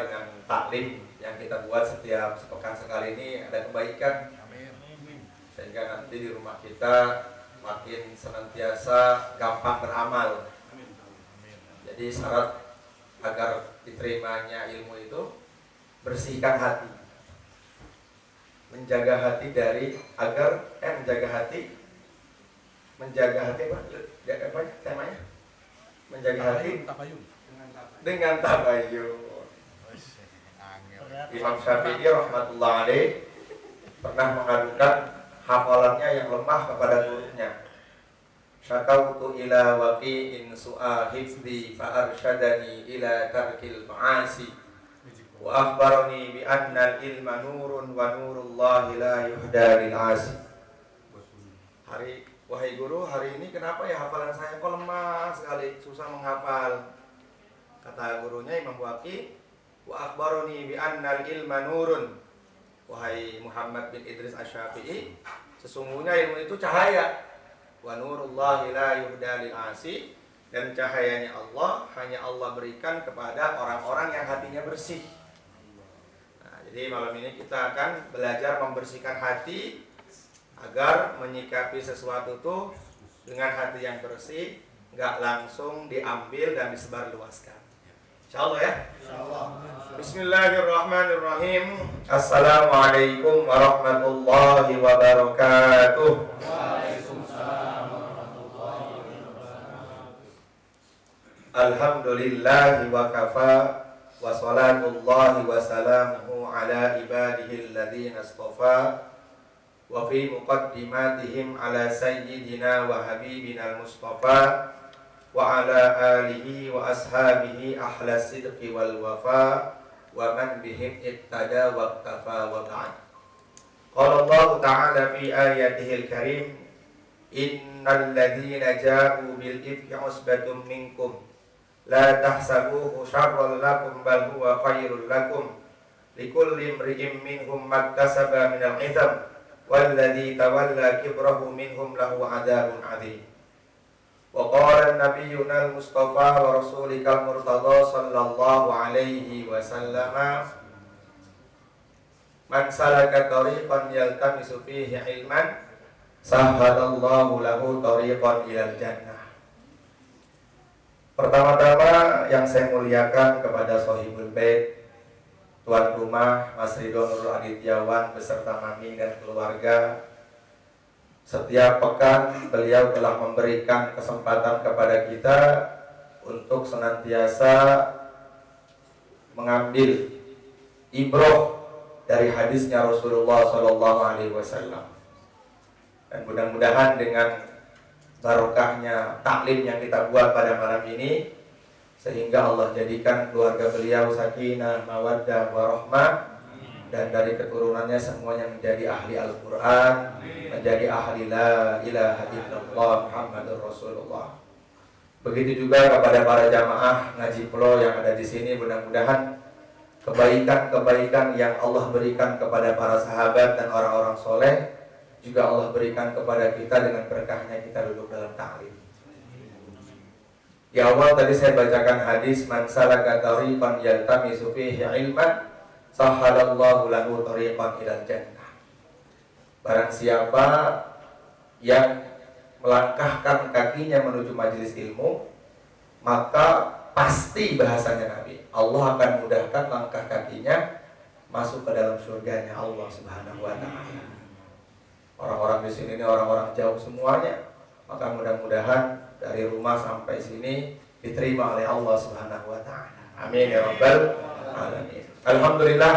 dengan taklim yang kita buat setiap sepekan sekali ini ada kebaikan. Sehingga nanti di rumah kita makin senantiasa gampang beramal. Jadi syarat agar diterimanya ilmu itu bersihkan hati, menjaga hati dari menjaga hati apa temanya? Menjaga hati dengan tabayun. Imam Syafi'i rahmatullah alaih pernah mengadukan hafalannya yang lemah kepada gurunya. Syakautu ila waqi'in su'a hifdi fa arsyadani ila tarkil ma'asi wa akhbarani bi anna al-ilma nurun wa nurullahi la yuhda lil 'asi. Wahai guru, hari ini kenapa ya hafalan saya kok lemah sekali, susah menghafal. Kata gurunya Imam Waqi, wa akhbarani bi anna al-ilma nurun. Wahai Muhammad bin Idris Asy-Syafi'i, sesungguhnya ilmu itu cahaya. Wa nurullahi la yuhda lil 'asi, dan cahayanya Allah hanya Allah berikan kepada orang-orang yang hatinya bersih. Nah, jadi malam ini kita akan belajar membersihkan hati agar menyikapi sesuatu itu dengan hati yang bersih, nggak langsung diambil dan disebarluaskan. Insyaallah ya. Insyaallah. Bismillahirrahmanirrahim. Assalamualaikum warahmatullahi wabarakatuh. Waalaikumsalam warahmatullahi wabarakatuh. Alhamdulillahi wa kafa wa salatullahi wa salamuhu ala ibadihi alladhina istafa wa fi muqaddimatihim ala sayyidina wa habibina al-mustafa wa ala alihi wa ashabihi ahla sidqi wal wafa wa man bihim ittada wa iktafa wa ba'd. Qala Allah ta'ala fi ayatihi al-karim, innal ladhina ja'u bil ifki usbatum minkum la tahsabuhu syarran lakum bal huwa khairul lakum likulli imri'in minhum maktasaba minal itham walladzi tawalla kibrahu minhum lahu adzabun adzim. Wa qala nabiyyuna al-mustafa wa rasulika al-murtada sallallahu alaihi wasallam, man salaka tariqan yaltamisu fihi ilman sahhalallahu lahu tariqan ilal jannah. Pertama-tama yang saya muliakan kepada Shahibul Bait, tuan rumah Mas Ridho Nurul Adityawan beserta mami dan keluarga. Setiap pekan beliau telah memberikan kesempatan kepada kita untuk senantiasa mengambil ibroh dari hadisnya Rasulullah SAW. Dan mudah-mudahan dengan barokahnya taklim yang kita buat pada malam ini, sehingga Allah jadikan keluarga beliau sakinah, mawaddah, warahmah, dan dari keturunannya semuanya menjadi ahli Al-Quran, menjadi ahli la ilaha illallah Muhammadur Rasulullah. Begitu juga kepada para jamaah ngaji pro yang ada di sini, mudah-mudahan kebaikan-kebaikan yang Allah berikan kepada para sahabat dan orang-orang soleh juga Allah berikan kepada kita dengan berkahnya kita duduk dalam ta'lim. Di awal tadi saya bacakan hadis, man salaka tariqan yaltamisu fihi ilman sahhalallahu lahu tariqan ilal jannah. Barang siapa yang melangkahkan kakinya menuju majelis ilmu, maka pasti bahasanya Nabi, Allah akan mudahkan langkah kakinya masuk ke dalam surganya Allah Subhanahu wa taala. Orang-orang di sini ini orang-orang jauh semuanya, maka mudah-mudahan dari rumah sampai sini diterima oleh Allah Subhanahu wa taala. Amin ya rabbal alamin. Alhamdulillah,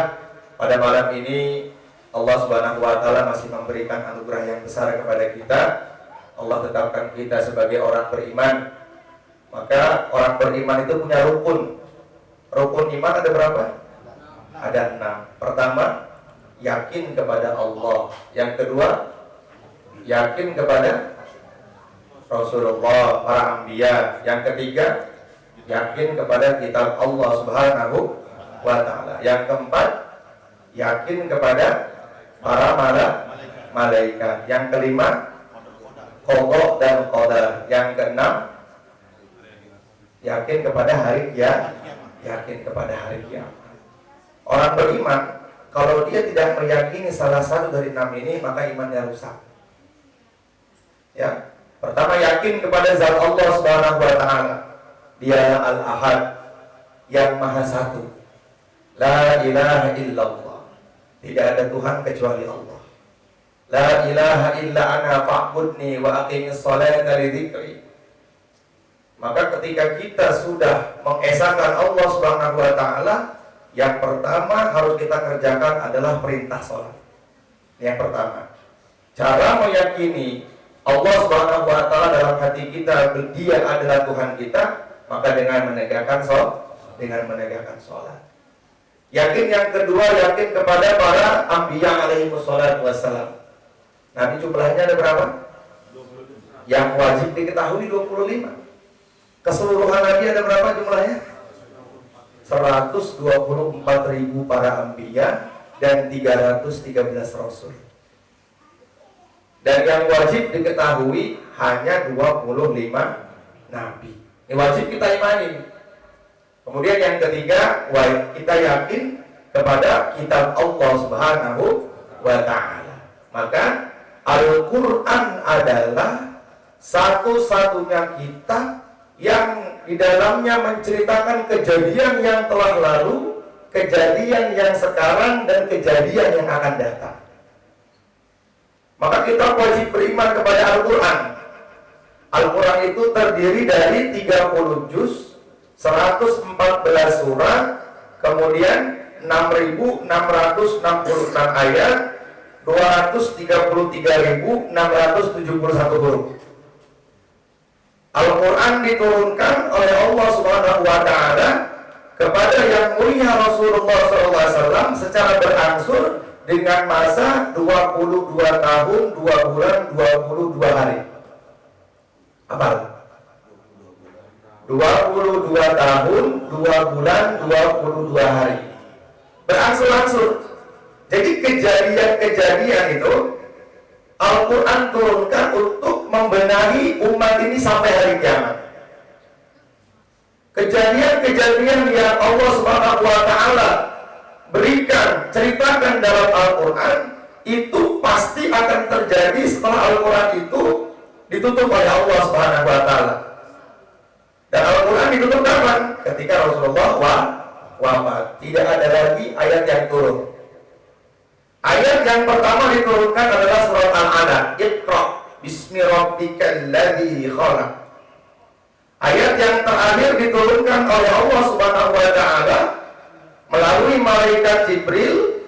pada malam ini Allah Subhanahu wa taala masih memberikan anugerah yang besar kepada kita. Allah tetapkan kita sebagai orang beriman. Maka orang beriman itu punya rukun. Rukun iman ada berapa? Ada 6. Pertama, yakin kepada Allah. Yang kedua, yakin kepada Rasulullah, para anbiya. Yang ketiga, yakin kepada kitab Allah Subhanahu wa taala. Yang keempat, yakin kepada para malaikat. Yang kelima, qada dan qadar. Yang keenam, yakin kepada hari kiamat. Yakin kepada hari kiamat. Orang beriman, kalau dia tidak meyakini salah satu dari 6 ini, maka imannya rusak. Ya, pertama yakin kepada zat Allah Subhanahu wa taala. Dia Al-Ahad, yang Maha Satu. La ilaha illallah. Tidak ada Tuhan kecuali Allah. La ilaha illa ana fa'budni wa aqimis salata li dzikri. Maka ketika kita sudah mengesahkan Allah Subhanahu wa taala, yang pertama harus kita kerjakan adalah perintah sholat. Yang pertama, cara meyakini Allah Subhanahu wa taala dalam hati kita, Dia adalah Tuhan kita, maka dengan menegakkan sholat. Yakin yang kedua, yakin kepada para anbiya alaihi wassalatu wassalam. Nabi jumlahnya ada berapa? 25. Yang wajib diketahui 25. Keseluruhan Nabi ada berapa jumlahnya? 124.000 para anbiya dan 313 rasul. Dan yang wajib diketahui hanya 25 nabi. Ini wajib kita imani. Kemudian yang ketiga, kita yakin kepada kitab Allah Subhanahu wa taala. Maka Al-Quran adalah satu-satunya kitab yang di dalamnya menceritakan kejadian yang telah lalu, kejadian yang sekarang, dan kejadian yang akan datang. Maka kita wajib beriman kepada Al-Quran. Al-Quran itu terdiri dari 30 juz, 114 surat, kemudian 6.666 ayat, 233.671 huruf. Al-Quran diturunkan oleh Allah Subhanahu wa taala kepada yang mulia Rasulullah SAW secara berangsur dengan masa 22 tahun, 2 bulan, 22 hari. Apa? 22 tahun, 2 bulan, 22 hari. Berangsur-angsur. Jadi kejadian-kejadian itu Al-Quran turunkan untuk membenahi umat ini sampai hari kiamat. Kejadian-kejadian yang Allah Subhanahu wa taala berikan, ceritakan dalam Al-Quran itu pasti akan terjadi setelah Al-Quran itu ditutup oleh Allah Subhanahu wa taala. Dan Al-Quran ditutup kapan? Ketika Rasulullah wafat. Tidak ada lagi ayat yang turun. Ayat yang pertama diturunkan adalah surat Al-Alaq. Iqra bismi rabbikal ladzi khalaq. Ayat yang terakhir diturunkan oleh Allah Subhanahu wa taala melalui malaikat Jibril,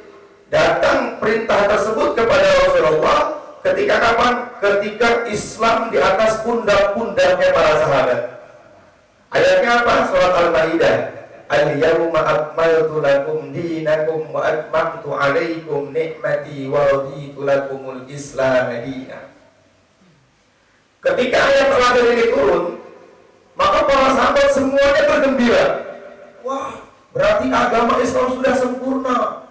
datang perintah tersebut kepada Rasulullah ketika kapan? Ketika Islam di atas pundak-pundaknya para sahabat. Ayatnya apa? Surat Al-Maidah. Al-yawma akmaltu lakum dinakum wa atmamtu alaikum ni'mati wa raditu lakumul Islam dinan. Ketika ayat terakhir ini turun, maka para sahabat semuanya bergembira. Wah, berarti agama Islam sudah sempurna.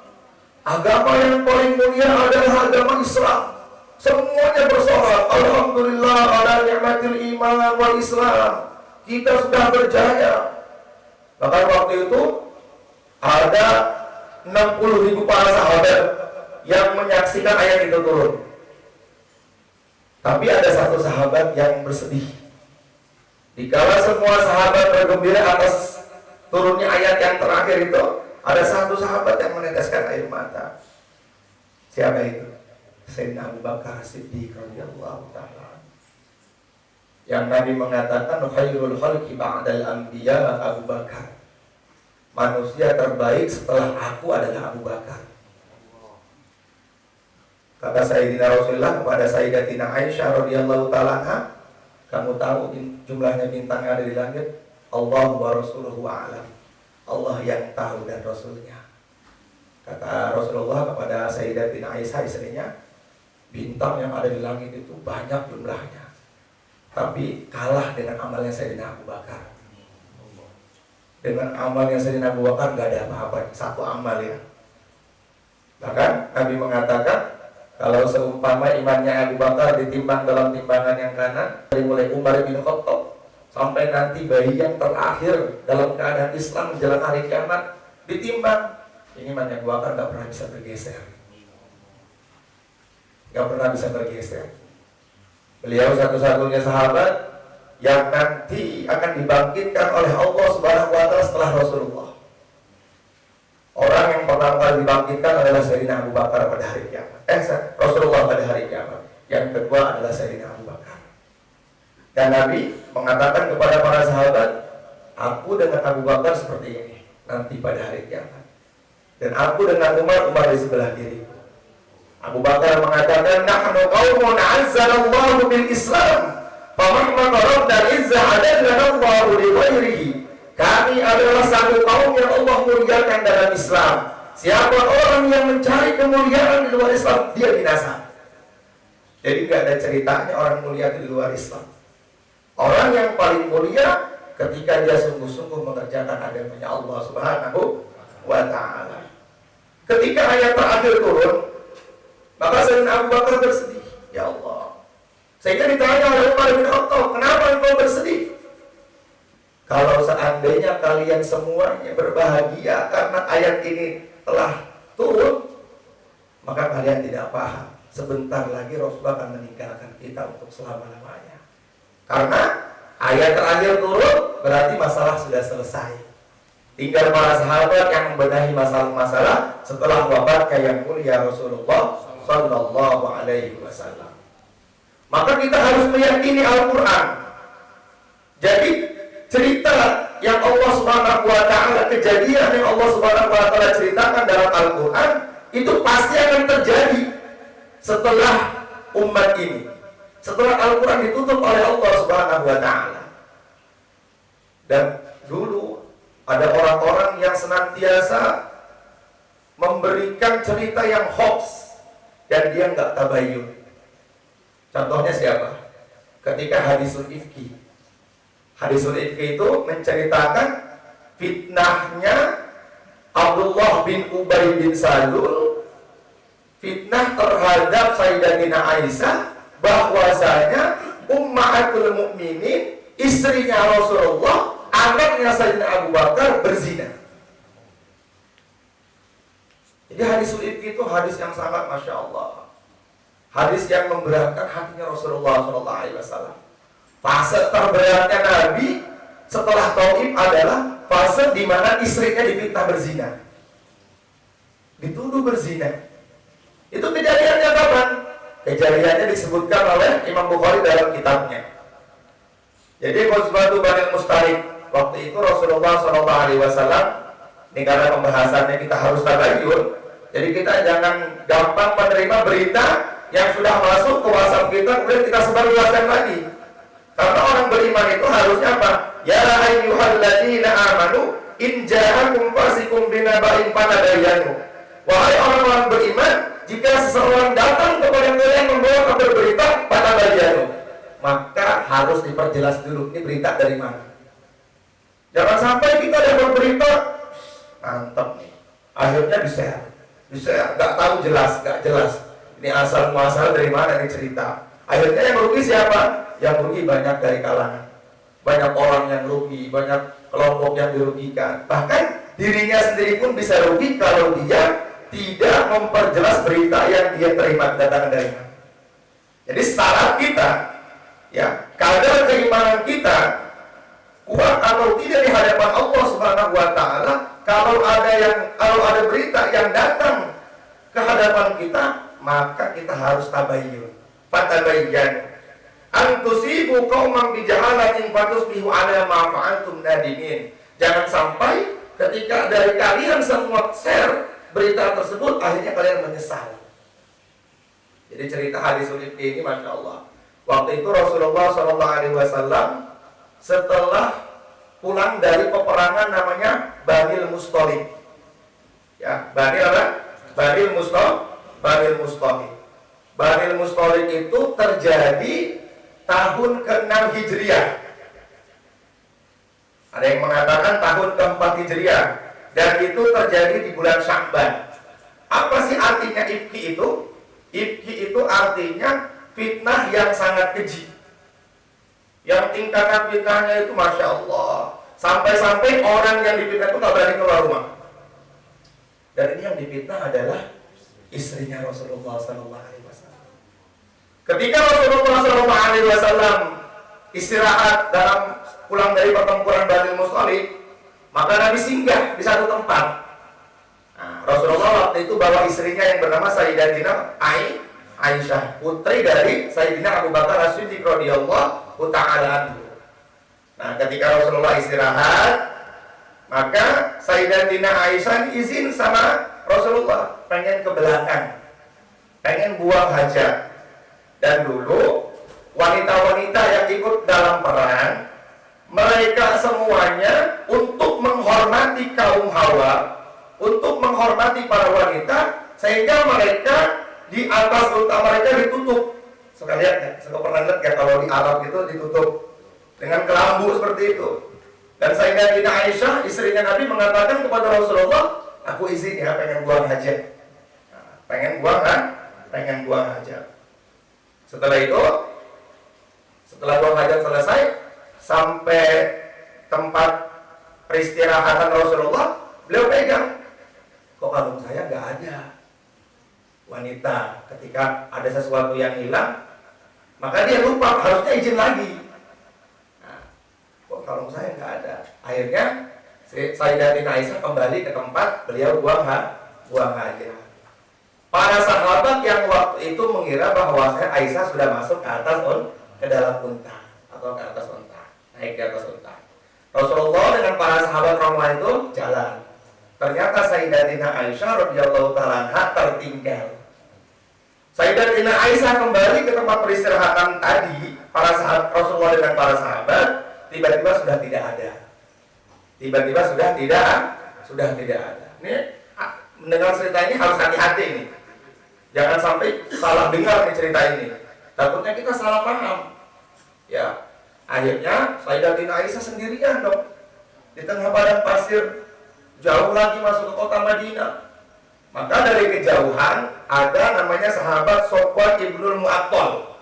Agama yang paling mulia adalah agama Islam. Semuanya bersorak, alhamdulillah ala ni'matil iman wal Islam. Kita sudah berjaya. Bahkan waktu itu ada 60.000 para sahabat yang menyaksikan ayat itu turun. Tapi ada satu sahabat yang bersedih. Dikala semua sahabat bergembira atas turunnya ayat yang terakhir itu, ada satu sahabat yang meneteskan air mata. Siapa itu? Sayyidina Abu Bakar Siddiq radhiyallahu ta'ala. Yang Nabi mengatakan khairul khalqi ba'dal anbiya Abu Bakar. Manusia terbaik setelah aku adalah Abu Bakar. Kata Sayyidina Rasulullah kepada Sayyidatina Aisyah radhiyallahu ta'ala anha, kamu tahu jumlahnya bintang yang ada di langit? Allah wa rasuluhu a'lam. Allah yang tahu dan Rasulnya. Kata Rasulullah kepada Sayyidatina Aisyah istrinya, bintang yang ada di langit itu banyak jumlahnya, tapi kalah dengan amalnya Sayyidina Abu Bakar. Dengan amalnya Sayyidina Abu Bakar gak ada apa-apa, satu amal ya. Bahkan Nabi mengatakan, kalau seumpama imannya Abu Bakar ditimbang dalam timbangan yang kanan, dari mulai Umar bin Khattab sampai nanti bayi yang terakhir dalam keadaan Islam menjelang hari kiamat ditimbang, Ini imannya Abu Bakar nggak pernah bisa bergeser. Nggak pernah bisa bergeser. Beliau satu-satunya sahabat yang nanti akan dibangkitkan oleh Allah Subhanahu wa Ta'ala setelah Rasulullah. Orang yang pertama kali dibangkitkan adalah Sayyidina Abu Bakar pada hari kiamat. Rasulullah pada hari kiamat. Yang kedua adalah Sayyidina Abu Bakar. Dan Nabi mengatakan kepada para sahabat, aku dengan Abu Bakar seperti ini nanti pada hari kiamat. Dan aku dengan Umar di sebelah kiri. Abu Bakar mengatakan, nahnu qaumun azzanallahu bil Islam, famahma qaradna izza adallana Allahu li ghairihi. Kami adalah satu kaum yang Allah muliakan dalam Islam. Siapa orang yang mencari kemuliaan di luar Islam, dia binasa. Jadi tidak ada ceritanya orang mulia di luar Islam. Orang yang paling mulia ketika dia sungguh-sungguh mengerjakan agamanya Allah Subhanahu wa Ta'ala. Ketika ayat terakhir turun, maka Sayyidina Abu Bakar bersedih. Ya Allah. Sehingga ditanya oleh Umar bin Khattab, kenapa engkau bersedih? Kalau seandainya kalian semuanya berbahagia karena ayat ini telah turun, maka kalian tidak paham. Sebentar lagi Rasulullah akan meninggalkan kita untuk selama-lamanya. Karena ayat terakhir turun, berarti masalah sudah selesai. Tinggal para sahabat yang membenahi masalah-masalah setelah wafatnya yang mulia Rasulullah Sallallahu Alaihi Wasallam. Maka kita harus meyakini Al-Quran. Jadi cerita yang Allah Subhanahu Wa Taala, kejadian yang Allah Subhanahu Wa Taala ceritakan dalam Al-Quran itu pasti akan terjadi setelah umat ini, setelah Al-Quran ditutup oleh Allah Subhanahu Wa Taala. Dan dulu ada orang-orang yang senantiasa memberikan cerita yang hoax dan dia nggak tabayun. Contohnya siapa? Ketika hadisul ifki. Hadisul ifki itu menceritakan fitnahnya Abdullah bin Ubay bin Salul, fitnah terhadap Sayyidatina Aisyah, bahwasanya Ummahatul Mukminin, istrinya Rasulullah, anaknya Sayyidina Abu Bakar berzina. Jadi hadisul ifki itu hadis yang sangat Masya Allah, hadis yang memberatkan hatinya Rasulullah SAW. Fase terberatnya Nabi setelah Taif adalah fase di mana istrinya difitnah berzina, dituduh berzina. Itu kejadiannya kapan? Kejadiannya disebutkan oleh Imam Bukhari dalam kitabnya. Jadi Ghazwatu Bani Mustalik, waktu itu Rasulullah SAW, ini karena pembahasannya kita harus tabayun, jadi kita jangan gampang menerima berita yang sudah masuk ke WhatsApp kita kemudian kita sebarluaskan lagi. Karena orang beriman itu harusnya apa? Ya ayyuhalladzina amanu in ja'akum fasiqun binaba'in fatabayyanu. Wahai orang-orang beriman, jika seseorang datang kepada kalian membawa kabar berita, fatabayyanu, maka harus diperjelas dulu ini berita dari mana. Jangan sampai kita dapat berita mantap nih, akhirnya di-share, nggak tahu jelas, nggak jelas ini asal muasal dari mana ini cerita. Akhirnya yang rugi siapa? Yang rugi banyak dari kalangan, banyak orang yang rugi, banyak kelompok yang dirugikan. Bahkan dirinya sendiri pun bisa rugi kalau dia tidak memperjelas berita yang dia terima datang dari mana. Jadi syarat kita, ya, kadar keimanan kita kuat atau tidak di hadapan Allah Subhanahu Wa Taala. Kalau ada berita yang datang ke hadapan kita, maka kita harus tabayyun. Fatabayyan an tusibu qauman bi jahalatin fatusbihu ala ma fa'altum nadimin. Jangan sampai ketika dari kalian semua share berita tersebut akhirnya kalian menyesal. Jadi cerita hadisul ifki ini Masya Allah, waktu itu Rasulullah SAW setelah pulang dari peperangan namanya Banil Mustalik, ya, Banil apa? Banil Mustalik. Banil Mustalik itu terjadi tahun ke-6 Hijriah. Ada yang mengatakan tahun ke-4 Hijriah, dan itu terjadi di bulan Sya'ban. Apa sih artinya ifki itu? Ifki itu artinya fitnah yang sangat keji, yang tingkatan fitnahnya itu Masya Allah, sampai-sampai orang yang difitnah itu gak berani keluar rumah. Dan difitnah adalah istrinya Rasulullah SAW. Ketika Rasulullah SAW istirahat dalam pulang dari pertempuran Bani Musthalib, maka Nabi singgah di satu tempat. Nah, Rasulullah waktu itu bawa istrinya yang bernama Sayyidatina Aisyah, putri dari Sayyidina Abu Bakar As-Siddiq radhiyallahu ta'ala anhu. Nah, ketika Rasulullah istirahat, maka Sayyidatina Aisyah izin sama Rasulullah pengen ke belakang, pengen buang hajat. Dan dulu wanita-wanita yang ikut dalam perang, mereka semuanya untuk menghormati kaum Hawa, untuk menghormati para wanita, sehingga mereka di atas unta mereka ditutup. Suka lihat ya? Suka pernah lihat ya kalau di Arab itu ditutup dengan kelambu seperti itu. Dan Sayyidatina Aisyah, istrinya Nabi, mengatakan kepada Rasulullah, aku izin ya pengen buang hajat. Nah, pengen buang hajat. Setelah itu, setelah buang hajat selesai, sampai tempat peristirahatan Rasulullah, beliau pegang. Kok kalung saya nggak ada? Wanita ketika ada sesuatu yang hilang, maka dia lupa harusnya izin lagi. Nah, kok kalung saya nggak ada? Akhirnya Sayyidatina Aisyah kembali ke tempat beliau buang hajat. Para sahabat yang waktu itu mengira bahwa Aisyah sudah masuk ke dalam unta atau ke atas unta, naik ke atas unta. Rasulullah dengan para sahabat Rasulullah itu jalan. Ternyata Sayyidatina Aisyah radhiyallahu ta'ala anha tertinggal. Sayyidatina Aisyah kembali ke tempat peristirahatan tadi, para sahabat Rasulullah dengan para sahabat, tiba-tiba sudah tidak ada. Tiba-tiba sudah tidak ada. Ini mendengar cerita ini harus hati-hati ini. Jangan sampai salah dengar nih cerita ini. Takutnya kita salah paham. Ya, akhirnya Sayyidatina Aisyah sendirian dong di tengah padang pasir, jauh lagi masuk ke kota Madinah. Maka dari kejauhan ada namanya sahabat Sofwan ibnul Mu'attal.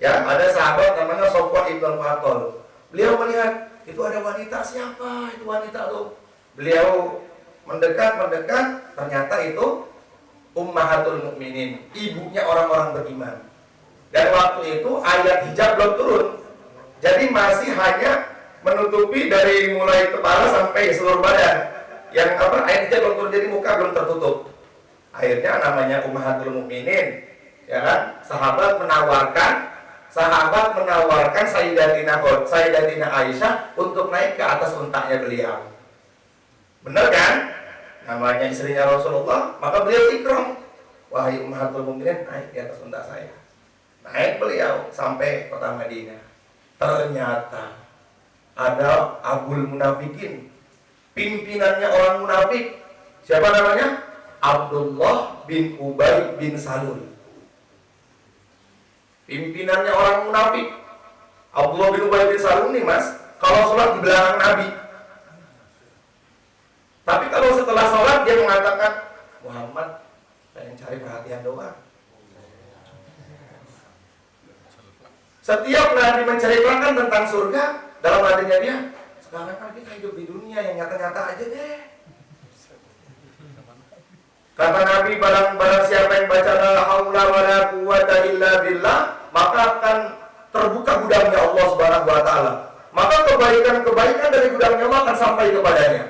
Ya, ada sahabat namanya Sofwan ibnul Mu'attal. Beliau melihat itu ada wanita, siapa itu wanita tuh? Beliau mendekat, ternyata itu Ummahatul Mukminin, ibunya orang-orang beriman. Dan waktu itu ayat hijab belum turun. Jadi masih hanya menutupi dari mulai kepala sampai seluruh badan. Yang ayat hijab belum turun, jadi muka belum tertutup. Akhirnya namanya Ummahatul Mukminin, ya kan? Sahabat menawarkan Sayyidatina Aisyah untuk naik ke atas untanya beliau. Benar kan? Namanya istrinya Rasulullah, maka beliau ikram. Wahai Ummahatul Mukminin, naik di atas unta saya. Naik beliau sampai kota Madinah. Ternyata ada Abul Munafikin, pimpinannya orang munafik. Siapa namanya? Abdullah bin Ubay bin Salul. Pimpinannya orang munafik. Abdullah bin Ubay bin Salul nih mas, kalau sholat di belakang Nabi. Tapi kalau setelah sholat dia mengatakan, Muhammad pengen cari perhatian doang. Setiap Nabi menceritakan tentang surga, dalam hatinya dia, sekarang kan kita hidup di dunia yang nyata-nyata aja deh. Kata Nabi, barang siapa yang baca la haula wala quwwata illa billah, maka akan terbuka gudangnya Allah Subhanahu wa taala. Maka kebaikan-kebaikan dari gudangnya Allah akan sampai kepadanya.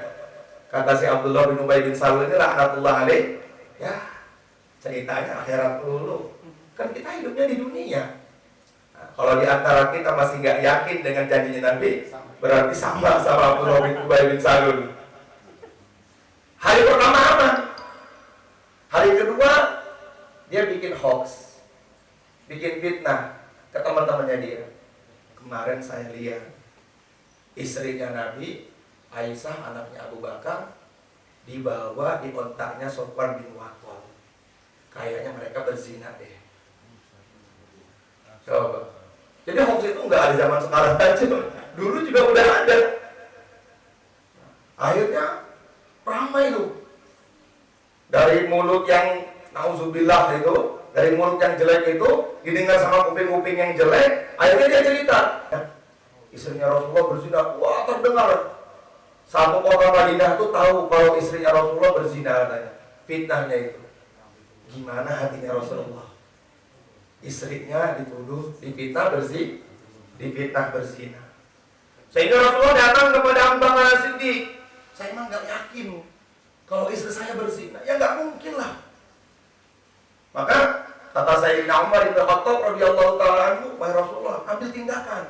Kata si Abdullah bin Ubay bin Salul ini laknatullah alaih, ya ceritanya akhirat dulu. Kan kita hidupnya di dunia. Nah, kalau di antara kita masih nggak yakin dengan janjinya Nabi, berarti sama Abdullah bin Ubay bin Salul. Hari pertama apa? Hari kedua dia bikin hoax, bikin fitnah ke teman-temannya dia. Kemarin saya lihat istrinya Nabi Aisyah, anaknya Abu Bakar, dibawa di ontaknya Sofwan bin Mu'attal. Kayaknya mereka berzina deh. Coba. Jadi hoax itu nggak ada zaman sekarang aja. Dulu juga udah ada. Akhirnya ramai tuh. Dari mulut yang nauzubillah itu, dari mulut yang jelek itu, didengar sama kuping-kuping yang jelek, akhirnya dia cerita. Istrinya Rasulullah berzina, wah terdengar. Satu kota Madinah tuh tahu kalau istrinya Rasulullah berzina katanya. fitnahnya itu. Gimana hatinya Rasulullah? Istrinya dituduh, difitnah berzina. Sehingga Rasulullah datang kepada Abu Bakar As-Siddiq. Saya emang nggak yakin kalau istri saya berzina. Ya nggak mungkin lah. Maka kata Sayyidina Umar bin Khattab radhiyallahu ta'ala anhu, wahai Rasulullah, ambil tindakan.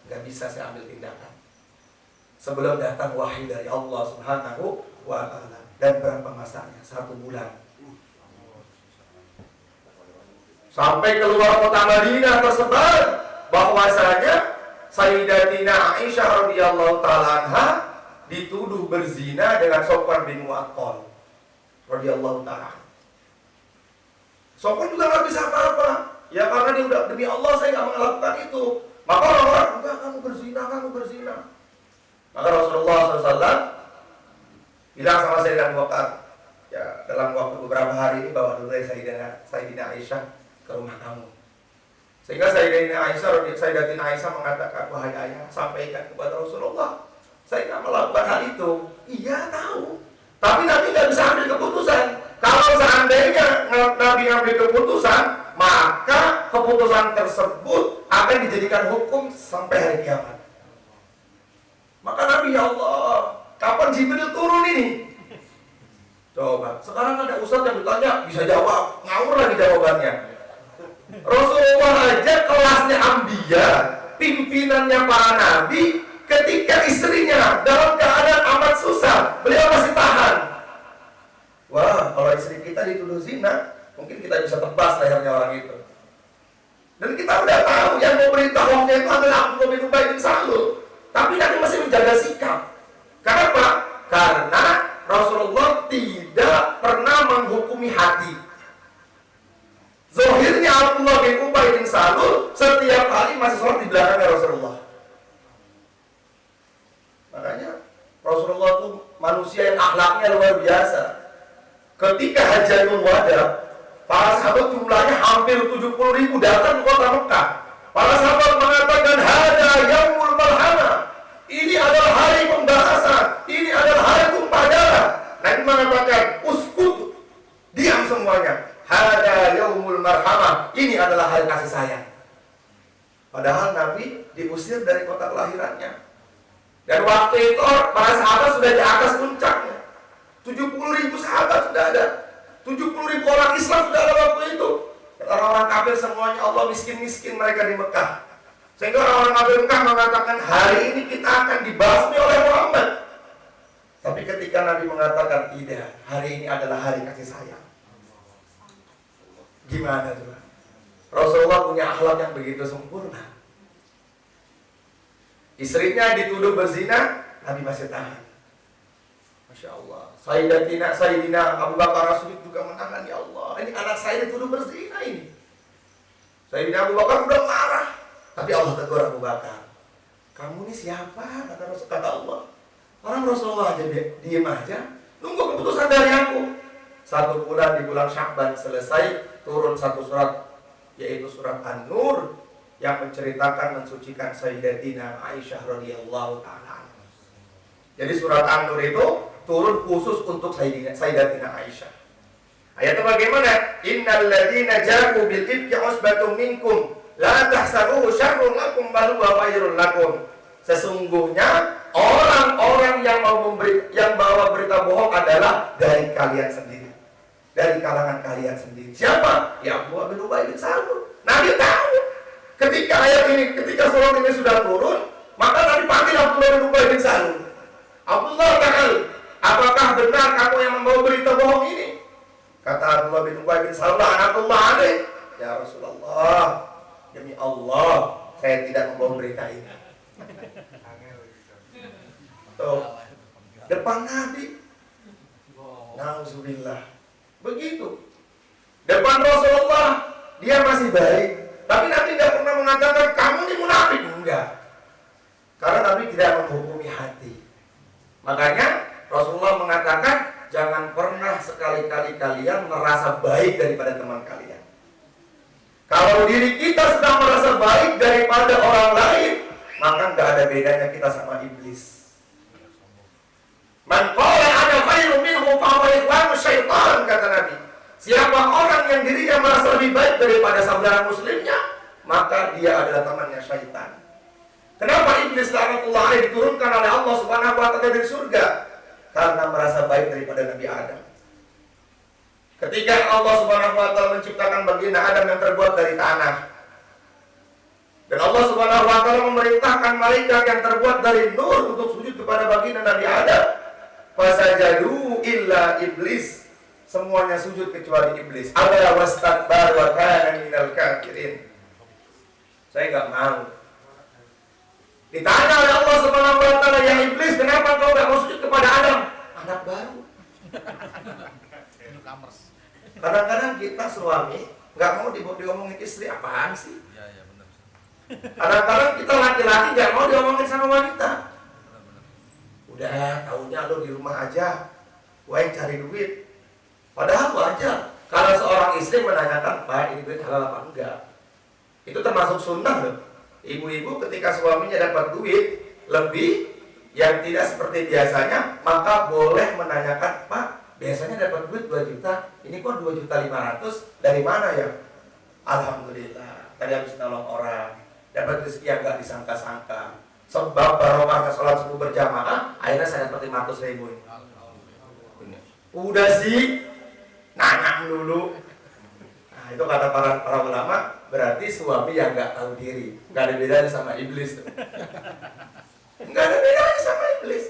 Nggak bisa saya ambil tindakan sebelum datang wahyu dari Allah Subhanahu wa ta'ala. Dan berapa masanya? 1 bulan. Sampai keluar kota Madinah tersebar bahwasanya Sayyidatina Aisyah radhiyallahu ta'ala anha dituduh berzina dengan Sofwan bin Mu'attal radhiyallahu ta'ala. Sofwan juga nggak bisa apa-apa. Ya karena dia udah, demi Allah saya nggak melakukan itu. Maka orang-orang, enggak, kamu berzina. Maka Rasulullah SAW bilang sama Sayyidina Abu Bakar, ya dalam waktu beberapa hari ini bawa dulu Sayyidina Aisyah ke rumah kamu. Sehingga Sayyidatina Aisyah mengatakan, wahai ayah, sampaikan kepada Rasulullah, saya nggak melakukan hal itu. Iya tahu, tapi Nabi nggak bisa ambil keputusan. Kalau seandainya Nabi ambil keputusan, maka keputusan tersebut akan dijadikan hukum sampai hari kiamat. Maka Nabi, ya Allah, kapan Jibril turun ini? Coba, sekarang ada ustadz yang ditanya, bisa jawab, ngawur lagi jawabannya. Rasulullah aja kelasnya Anbiya, pimpinannya para nabi, ketika istrinya dalam keadaan amat susah, beliau masih tahan. Wah, kalau istri kita dituduh zina, mungkin kita bisa tebas lehernya orang itu. Dan kita udah tahu yang mau berita hoaxnya itu adalah Abdullah bin Ubay bin Salul. Tapi Nabi masih menjaga sikap. Kenapa? Karena Rasulullah tidak pernah menghukumi hati. Zahirnya Abdullah bin Ubay bin Salul setiap hari masih sholat di belakangnya Rasulullah. Makanya Rasulullah itu manusia yang akhlaknya luar biasa. Ketika Hajjatul Wada, para sahabat jumlahnya hampir 70.000 datang ke kota Mekah. Para sahabat mengatakan, hada yaumul malhamah. Ini adalah hari pembahasan. Ini adalah hari tumpah darah. Nabi mengatakan, uskut, diam semuanya. Hada yaumul marhamah. Ini adalah hari kasih sayang. Padahal Nabi diusir dari kota kelahirannya. Dan waktu itu para sahabat sudah di atas puncaknya. 70.000 sahabat sudah ada. 70.000 orang Islam sudah ada waktu itu. Dan orang-orang kafir semuanya Allah miskin-miskin mereka di Mekah. Sehingga orang-orang kafir Mekah mengatakan, hari ini kita akan dibasmi oleh Muhammad. Tapi ketika Nabi mengatakan, tidak, hari ini adalah hari kasih sayang. Gimana tuh? Rasulullah punya akhlak yang begitu sempurna. Istrinya dituduh berzina, Nabi masih tahan. Masya Allah. Sayyidina Abu Bakar As-Siddiq juga menahan, ya Allah, ini anak saya dituduh berzina ini. Sayyidina Abu Bakar udah marah, tapi Allah tegur Abu Bakar. Kamu ini siapa? Kata Allah. Orang Rasulullah aja diem aja, nunggu keputusan dari aku. 1 bulan, di bulan Sya'ban selesai, turun 1 surat, yaitu surat An-Nur, yang menceritakan mensucikan Sayyidatina Aisyah radhiyallahu ta'ala. Jadi surat An-Nur itu turun khusus untuk Sayyidatina Aisyah. Ayatnya bagaimana? Innal ladzina ja'u bil ifki usbatun minkum la tahsabuhu syarrun lakum bal huwa khairun lakum. Sesungguhnya orang-orang yang bawa berita bohong adalah dari kalian sendiri. Dari kalangan kalian sendiri. Siapa? Ya Abdullah bin Ubay bin Salul. Nabi tahu. Ketika surat ini sudah turun, maka Nabi panggil Abdullah bin Ubay bin Salul. Abdullah ta'ala, apakah benar kamu yang membawa berita bohong ini? Kata Abdullah bin Ubay bin Salul, anakullah alaih. Ya Rasulullah, demi Allah, saya tidak membawa berita ini. Tuh, depan Nabi. Nauzubillah. Begitu. Depan Rasulullah, dia masih baik. Tapi Nabi tidak pernah mengatakan, kamu ini munafik. Enggak. Karena Nabi tidak menghukumi hati. Makanya Rasulullah mengatakan, jangan pernah sekali-kali kalian merasa baik daripada teman kalian. Kalau diri kita sedang merasa baik daripada orang lain, maka nggak ada bedanya kita sama iblis. Man qala ana khairum minhu fa huwa ikhwanu syaitan, kata Nabi. Siapa orang yang dirinya merasa lebih baik daripada saudara muslimnya, maka dia adalah temannya syaitan. Kenapa iblis laknatullah alaih diturunkan oleh Allah Subhanahu wa taala dari surga? Karena merasa baik daripada Nabi Adam. Ketika Allah Subhanahu wa taala menciptakan baginda Adam yang terbuat dari tanah, dan Allah Subhanahu wa taala memerintahkan malaikat yang terbuat dari nur untuk sujud kepada baginda Nabi Adam, fasajadu illa iblis, semuanya sujud kecuali iblis. Aba wastakbar wa kana minal kafirin. Saya enggak mau. Ditanya oleh Allah Subhanahu wa taala, "Ya iblis, kenapa kau enggak mau sujud kepada Adam?" Anak baru. Kadang-kadang kita suami enggak mau diomongin istri, apaan sih? Iya, benar. Kadang-kadang kita laki-laki enggak mau diomongin sama wanita. Udah, taunya lo di rumah aja, gue yang cari duit. Padahal wajar kalau seorang istri menanyakan, "Pak, ini duit halal apa enggak?" Itu termasuk sunnah loh. Ibu-ibu ketika suaminya dapat duit lebih yang tidak seperti biasanya, maka boleh menanyakan, "Pak, biasanya dapat duit 2 juta, ini kok 2.500.000, dari mana ya?" Alhamdulillah, tadi habis nolong orang, dapat rezeki yang gak disangka-sangka. Sebab barokahnya sholat subuh berjamaah, akhirnya saya dapat 500.000 ini. Udah sih, nanya dulu. Nah, itu kata para ulama, berarti suami yang nggak tahu diri, nggak ada bedanya sama iblis tuh. Nggak ada bedanya sama iblis.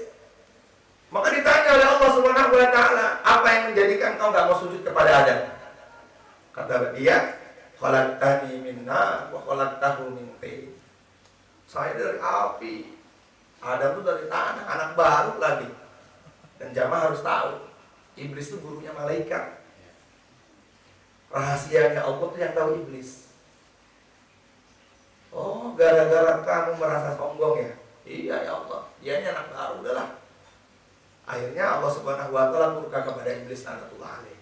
Maka ditanya oleh Allah Subhanahu wa taala, apa yang menjadikan kau nggak mau sujud kepada Adam? Kata dia, khalaqtani min nar wa khalaqtahu min tin. Saya dari api, Adam tuh dari tanah, anak baru lagi. Dan jamaah harus tahu, iblis itu gurunya malaikat. Rahasianya Allah tuh yang tahu iblis. Oh, gara-gara kamu merasa sombong ya? Iya ya Allah, dia ini anak baru, udahlah. Akhirnya Allah Subhanahu wa taala murka kepada iblis laknatullah alaih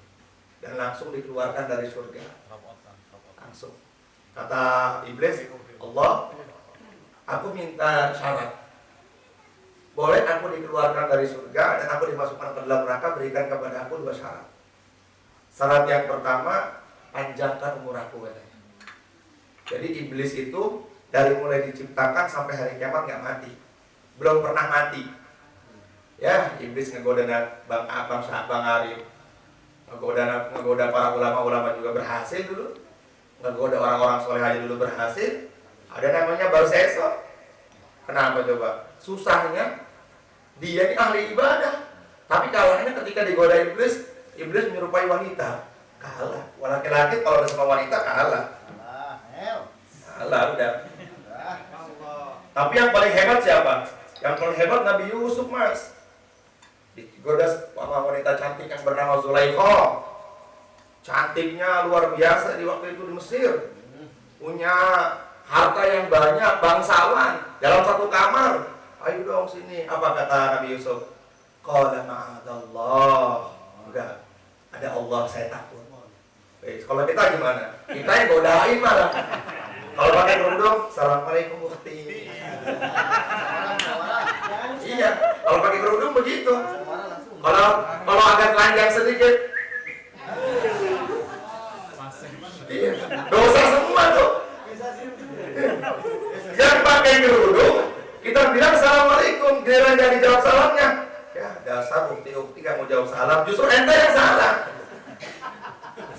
dan langsung dikeluarkan dari surga. Langsung. Kata iblis, "Allah, aku minta syarat. Boleh aku dikeluarkan dari surga dan aku dimasukkan ke dalam neraka, berikan kepada aku 2 syarat. Syarat yang pertama, panjangkan umur aku," katanya. Jadi iblis itu dari mulai diciptakan sampai hari kiamat nggak mati, belum pernah mati. Ya, iblis ngegoda Bang Arif, ngegoda para ulama-ulama juga berhasil dulu, ngegoda orang-orang soleh aja dulu berhasil. Ada namanya Barsesok. Kenapa coba? Susahnya dia ini ahli ibadah, tapi kalahnya ketika digoda iblis, iblis menyerupai wanita, kalah. Laki-laki kalau udah sama wanita kalah. Kalah udah. Tapi yang paling hebat siapa? Yang paling hebat Nabi Yusuf, Mas. Digoda sama wanita cantik yang bernama Zulaikha. Cantiknya luar biasa di waktu itu di Mesir. Punya harta yang banyak, bangsawan, dalam satu kamar. Ayo dong sini. Apa kata Nabi Yusuf? Qala ma'adallah. Enggak. Ada Allah, saya takut. Kalau kita gimana? Kita yang godain malah. Kalau pakai kerudung, assalamualaikum ukhti. Iya, kalau pakai kerudung begitu. Kalau agak telanjang sedikit, iya, dosa semua tuh. Yang pakai kerudung, kita bilang assalamualaikum, giliran gak dijawab salamnya, ya dasar ukti-ukti gak mau jawab salam, justru ente yang salah.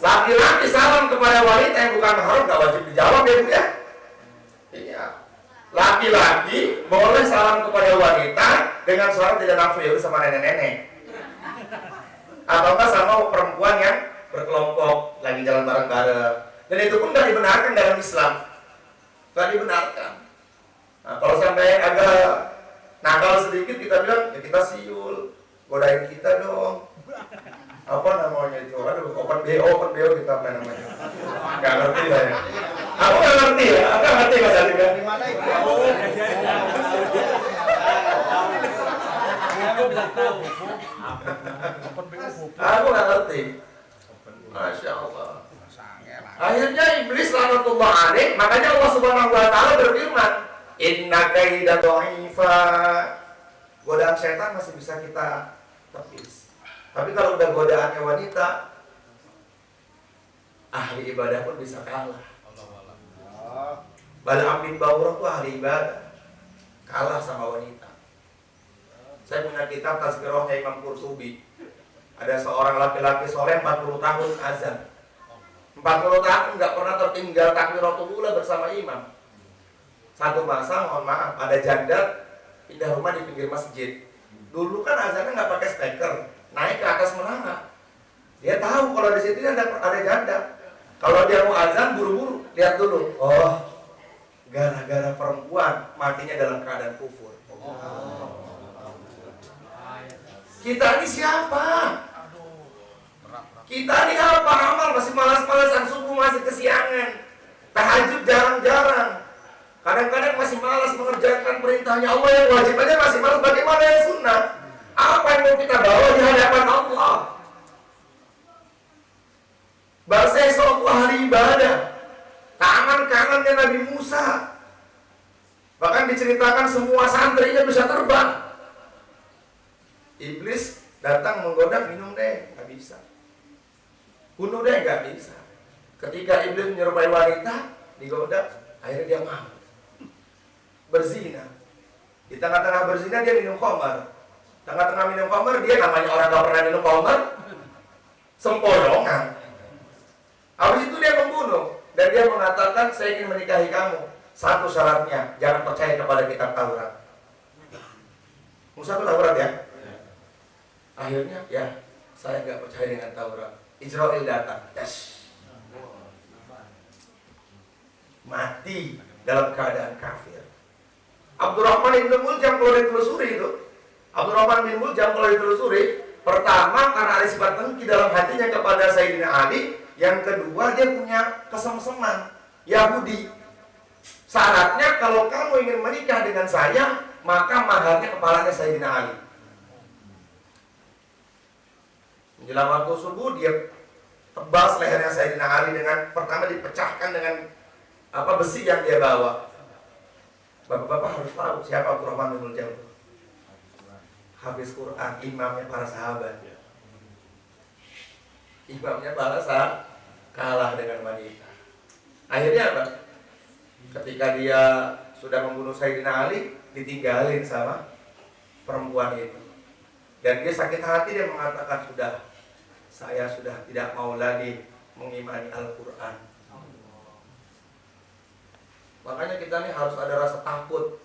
Laki-laki salam kepada wanita yang bukan mahram gak wajib dijawab ya Bu ya. Iya. Laki-laki boleh salam kepada wanita dengan suara tidak nafsu sama nenek-nenek. Ataukah sama perempuan yang berkelompok lagi jalan bareng-bareng. Dan itu pun gak dibenarkan dalam Islam. Gak dibenarkan. Nah, kalau sampai agak nakal sedikit kita bilang, ya kita siul, godain kita dong. Apa namanya itu? Aduh, open BO kita apa namanya? Gak ngerti lah ya. Aku gak ngerti ya, aku gak ngerti Mas Adi kan? Gimana itu? Aku gak ngerti. Masya Allah. Akhirnya iblis laknatullah alaih, makanya Allah Subhanahu wa taala berfirman, "Inna kaida dha'ifa." Godaan setan masih bisa kita tepis. Tapi kalau udah godaannya wanita, ahli ibadah pun bisa kalah. Bal'am bin Ba'urah itu ahli ibadah, kalah sama wanita. Saya punya kitab Tazkirahnya Imam Qurtubi. Ada seorang laki-laki soleh 40 tahun azan, 40 tahun nggak pernah tertinggal takbiratul ula bersama imam. Satu masa, mohon maaf, ada janda pindah rumah di pinggir masjid. Dulu kan azannya nggak pakai speaker, naik ke atas menara. Dia tahu kalau di situ ada janda. Kalau dia mau azan, buru-buru lihat dulu. Oh, gara-gara perempuan matinya dalam keadaan kufur. Kita ini siapa? Kita ini apa? Amal masih malas-malasan, subuh masih kesiangan, tahajud jarang-jarang, kadang-kadang masih malas mengerjakan perintahnya Allah yang wajib aja masih malas, bagaimana yang sunnah? Apa yang mau kita bawa di hadapan Allah? Bahasa suatu hari ibadah, tangan kanannya Nabi Musa, bahkan diceritakan semua santrinya bisa terbang. Iblis datang menggoda, minum deh, nggak bisa. Bunuh deh, nggak bisa. Ketika iblis menyerupai wanita, digoda, akhirnya dia mau berzina. Di tengah-tengah berzina dia minum khamar. Tengah-tengah minum khamar, dia namanya orang nggak pernah minum khamar, semporongan. Habis itu dia membunuh dan dia mengatakan, saya ingin menikahi kamu. Satu syaratnya, jangan percaya kepada kitab Taurat. Musa itu Taurat ya? Akhirnya, ya, saya nggak percaya dengan Taurat. Israel datang, yes. Mati dalam keadaan kafir. Abdurrahman bin Muljam kalau ditelusuri itu, Abdurrahman bin Muljam kalau ditelusuri, pertama karena ada sifat dengki dalam hatinya kepada Sayyidina Ali, yang kedua dia punya kesemseman Yahudi. Syaratnya kalau kamu ingin menikah dengan saya, maka maharnya kepalanya Sayyidina Ali. Menjelang waktu subuh dia tebas lehernya Sayyidina Ali dengan pertama dipecahkan dengan besi yang dia bawa. Bapak-bapak harus tahu siapa Abdurrahman bin Muljam itu. Hafiz Quran, imamnya para sahabat. Imamnya para sahabat kalah dengan wanita. Akhirnya apa? Ketika dia sudah membunuh Sayyidina Ali, ditinggalin sama perempuan itu. Dan dia sakit hati, dia mengatakan, saya sudah tidak mau lagi mengimani Al-Quran. Makanya kita nih harus ada rasa takut.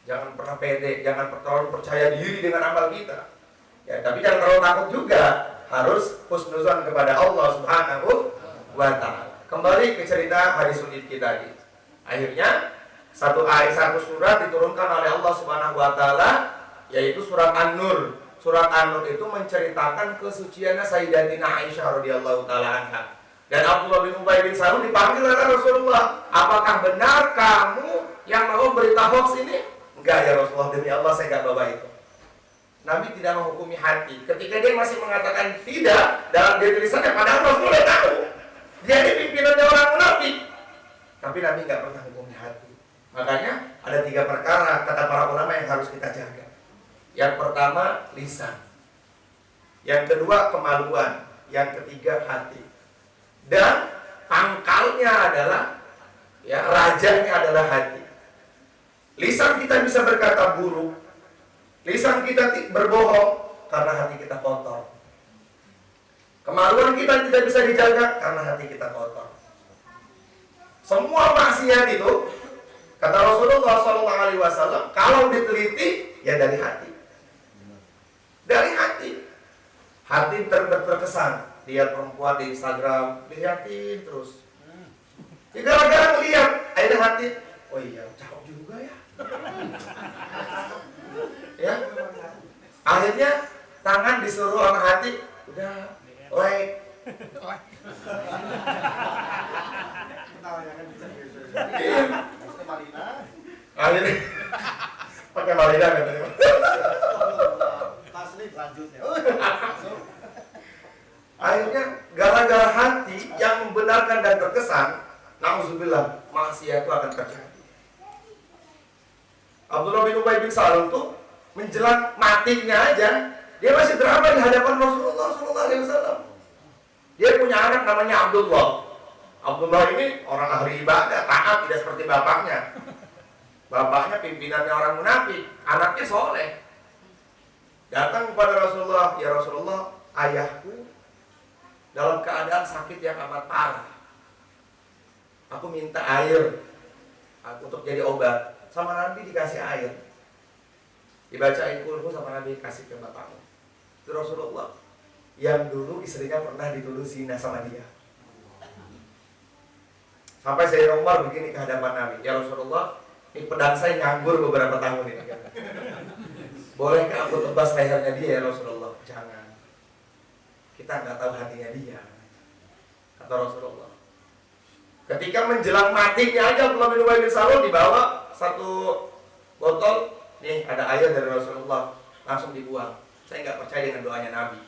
Jangan pernah pede, jangan terlalu percaya diri dengan amal kita. Ya, tapi jangan terlalu takut juga. Harus husnuzan kepada Allah Subhanahu wa ta'ala. Kembali ke cerita hadis Ifki tadi. Akhirnya satu surat diturunkan oleh Allah Subhanahu wa ta'ala, yaitu surat An-Nur. Surat An-Nur itu menceritakan kesuciannya Sayyidatina Aisyah radhiyallahu taala anha. Dan Abdullah bin Ubay bin Salul dipanggil oleh Rasulullah, apakah benar kamu yang mau berita hoax ini? Enggak ya Rasulullah, demi Allah saya enggak bawa itu. Nabi tidak menghukumi hati. Ketika dia masih mengatakan tidak dalam dia tulisannya, padahal Rasulullah tahu dia ini pimpinannya orang munafik. Tapi Nabi enggak pernah menghukumi hati. Makanya ada 3 perkara kata para ulama yang harus kita jaga. Yang pertama lisan, yang kedua kemaluan, yang ketiga hati, dan pangkalnya adalah rajanya adalah hati. Lisan kita bisa berkata buruk, lisan kita berbohong karena hati kita kotor. Kemaluan kita tidak bisa dijaga karena hati kita kotor. Semua maksiat itu, kata Rasulullah SAW, kalau diteliti ya dari hati. Dari hati. Hati terkesan. Lihat perempuan di Instagram, lihatin terus. Gara-gara ngeliat, akhirnya hati, oh iya, cakep juga ya. Ya. Akhirnya tangan disuruh sama hati, udah like. Akhirnya pakai Malina katanya. Akhirnya gara-gara hati yang membenarkan dan terkesan, na'udzubillah, maksiat itu akan terjadi. Abdullah bin Ubay bin Salul itu menjelang matinya aja, dia masih drama di hadapan Rasulullah SAW. Dia punya anak namanya Abdullah. Abdullah ini orang ahli ibadah, taat, tidak seperti bapaknya. Bapaknya pimpinannya orang munafik, anaknya soleh. Datang kepada Rasulullah, ya Rasulullah, ayahku dalam keadaan sakit yang amat parah. Aku minta air untuk jadi obat. Sama Nabi dikasih air. Dibacain Qul sama Nabi kasih ke bapakmu. Itu Rasulullah yang dulu istrinya pernah dituduh zina sama dia. Sampai Sayyidina Umar begini ke hadapan Nabi, ya Rasulullah, ini pedang saya nganggur beberapa tahun ini. Bolehkah aku tebas lehernya dia ya Rasulullah? Jangan. Kita nggak tahu hatinya dia. Kata Rasulullah. Ketika menjelang matinya aja Abdullah bin Ubay bin Salul dibawa satu botol, nih ada air dari Rasulullah, langsung dibuang. Saya nggak percaya dengan doanya Nabi.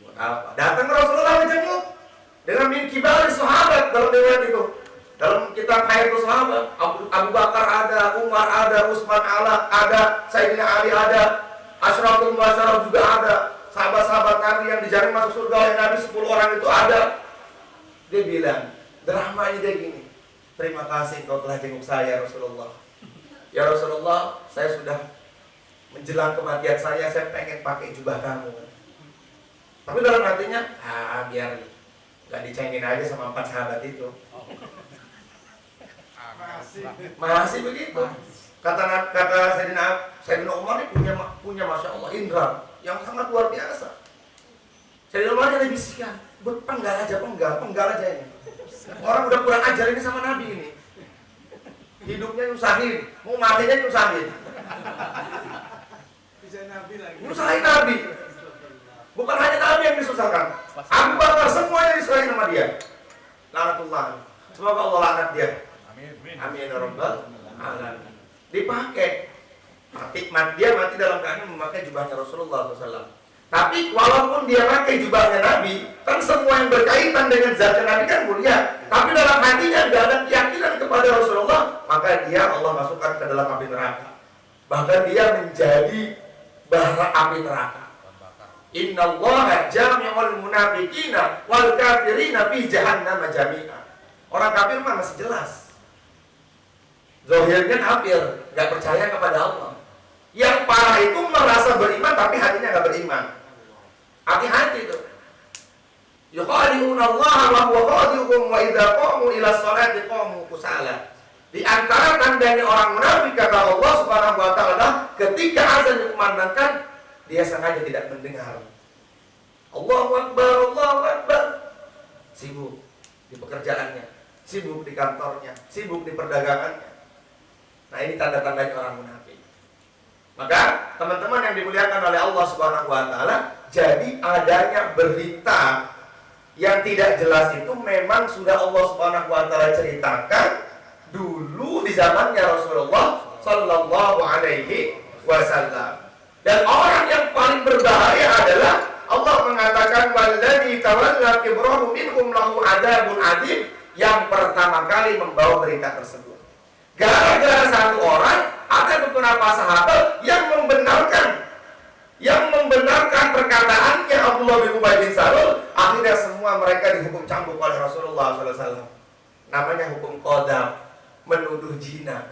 Buat apa? Datang ke Rasulullah menjenguk dengan min kibar sahabat dalam riwayat itu. Dalam kitab Hayatul Sahabat, Abu Bakar ada, Umar ada, Utsman ada, Sayyidina Ali ada, Asyraful Mubasysyarah juga ada, sahabat-sahabat Nabi yang dijaring masuk surga oleh Nabi 10 orang itu ada. Dia bilang, dramanya dia gini, terima kasih kau telah jenguk saya Rasulullah. Ya Rasulullah, saya sudah menjelang kematian saya pengen pakai jubah kamu. Tapi dalam hatinya, biar gak dicengin aja sama 4 sahabat itu. Masih begitu. Kata Sayyidina Umar ini punya Masya Allah indra yang sangat luar biasa. Sayyidina Umar yang bisikan, penggal aja ini. Orang udah kurang ajar ini sama Nabi ini. Hidupnya nyusahin, mau matinya nyusahin. Nyusahin Nabi. Bukan hanya Nabi yang disusahkan, Abu Bakar semuanya disusahin sama dia. Laknatullah. Semoga Allah laknat dia. Amin ya rabbal alamin. Dipakai. Dia mati dalam keadaan memakai jubahnya Rasulullah SAW. Tapi walaupun dia pakai jubahnya Nabi, kan semua yang berkaitan dengan zatnya Nabi kan mulia. Tapi dalam hatinya tidak ada keyakinan kepada Rasulullah, maka dia Allah masukkan ke dalam api neraka. Bahkan dia menjadi bara api neraka. Innallaha jami'ul munafiqina wal kafirina fi jahannam jami'a. Orang kafir mah masih jelas. Zahirnya kafir, nggak percaya kepada Allah. Yang parah itu merasa beriman tapi hatinya nggak beriman. Hati-hati itu. Yukhadi'una Allah wa huwa khadi'uhum wa idza qamu ila sholati qamu kusala. Di antara tandanya orang munafik kata Allah Subhanahu wa taala, ketika azan dikumandangkan dia sengaja tidak mendengar. Allahu akbar, Allahu akbar. Sibuk di pekerjaannya, sibuk di kantornya, sibuk di perdagangannya. Nah, ini tanda-tandanya orang munafik. Maka teman-teman yang dimuliakan oleh Allah Subhanahu wa taala, jadi adanya berita yang tidak jelas itu memang sudah Allah Subhanahu wa taala ceritakan dulu di zamannya Rasulullah sallallahu alaihi wasallam. Dan orang yang paling berbahaya adalah Allah mengatakan walladzi tawalla kibrahu minhum lahu adzabun adzim, yang pertama kali membawa berita tersebut. Gara-gara satu orang, ada beberapa sahabat yang membenarkan perkataannya Abdullah bin Ubay bin Salul. Akhirnya semua mereka dihukum cambuk oleh Rasulullah SAW. Namanya hukum qadam, menuduh zina.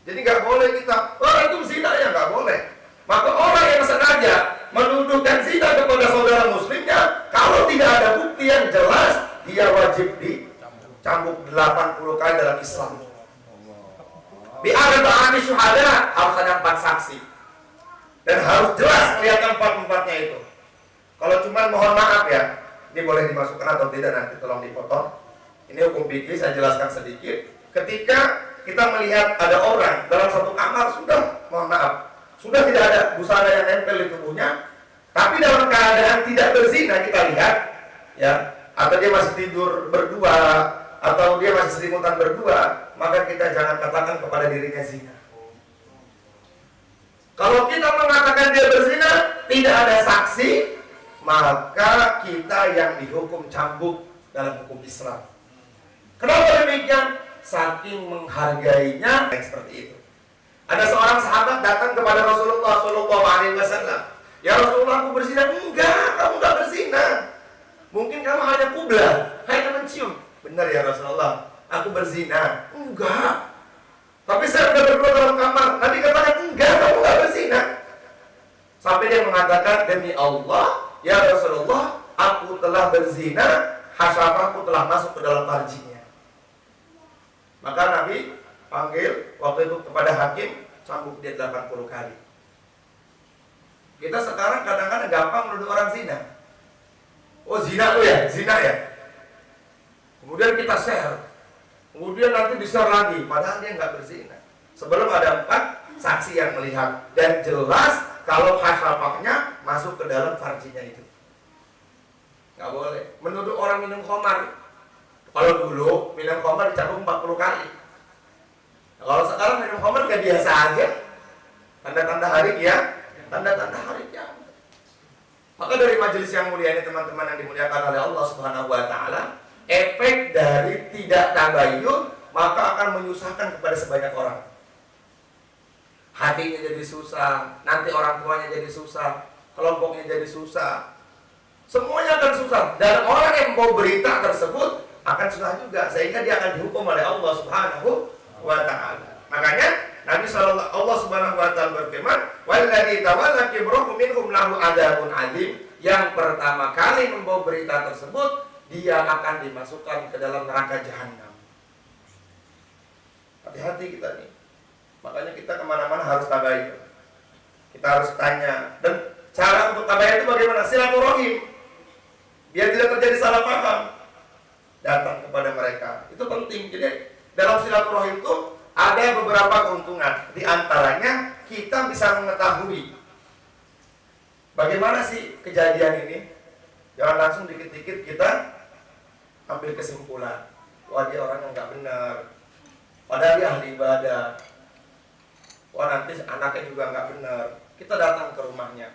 Jadi nggak boleh kita, itu zina ya nggak boleh. Maka orang yang sengaja menuduhkan zina kepada saudara muslimnya, kalau tidak ada bukti yang jelas, dia wajib dicambuk 80 kali dalam Islam. Di arba'ati syuhada harus ada 4 saksi. Dan harus jelas kelihatan 4-4-nya itu. Kalau cuma mohon maaf ya, ini boleh dimasukkan atau tidak nanti tolong dipotong. Ini hukum fikih saya jelaskan sedikit. Ketika kita melihat ada orang dalam satu kamar sudah tidak ada busana yang nempel di tubuhnya, tapi dalam keadaan tidak berzina kita lihat, ya, atau dia masih tidur berdua, atau dia masih selimutan berdua, maka kita jangan katakan kepada dirinya zina. Kalau kita mengatakan dia berzina, tidak ada saksi, maka kita yang dihukum cambuk dalam hukum Islam. Kenapa demikian? Saking menghargainya seperti itu. Ada seorang sahabat datang kepada Rasulullah SAW. Ya Rasulullah, aku berzina. Enggak, kamu enggak berzina. Mungkin kamu hanya kubla, hanya mencium. Benar ya Rasulullah, aku berzina. Enggak. Tapi saya sudah berdua dalam kamar. Nabi katakan, enggak, kamu enggak berzina. Sampai dia mengatakan, demi Allah, ya Rasulullah, aku telah berzina, hasyafahku telah masuk ke dalam farjinya. Maka Nabi panggil waktu itu kepada hakim, cambuk dia 80 kali. Kita sekarang kadang-kadang gampang menuduh orang zina. Oh zina lu ya, zina ya. Kemudian kita share. Kemudian nanti di-share lagi, padahal dia nggak berzina. Sebelum ada 4 saksi yang melihat. Dan jelas kalau hasyafahnya masuk ke dalam farjinya itu. Nggak boleh. Menuduh orang minum khamar. Kalau dulu minum khamar dicambuk 40 kali. Nah, kalau sekarang minum khamar kayak biasa aja. Tanda-tanda hari ya. Tanda-tanda hari kiamat. Maka dari majelis yang mulia ini teman-teman yang dimuliakan oleh Allah Subhanahu wa taala, efek dari tidak tabayyun maka akan menyusahkan kepada sebanyak orang. Hatinya jadi susah, nanti orang tuanya jadi susah, kelompoknya jadi susah. Semuanya akan susah dan orang yang mau berita tersebut akan susah juga sehingga dia akan dihukum oleh Allah Subhanahu wa taala. Makanya Nabi Allah Subhanahu wa taala berfirman, "Walladzi tawalla kibrahu minhum lahu adzabun adzim." Yang pertama kali membawa berita tersebut, dia akan dimasukkan ke dalam neraka jahanam. Hati-hati kita nih. Makanya kita kemana-mana harus tabayun. Kita harus tanya. Dan cara untuk tabayun itu bagaimana? Silaturahim. Biar tidak terjadi salah paham. Datang kepada mereka. Itu penting. Jadi dalam silaturahim itu ada beberapa keuntungan. Di antaranya kita bisa mengetahui bagaimana sih kejadian ini. Jangan langsung dikit-dikit kita ambil kesimpulan. Wah dia orang yang nggak benar. Padahal dia ahli ibadah. Wah nanti anaknya juga nggak benar. Kita datang ke rumahnya.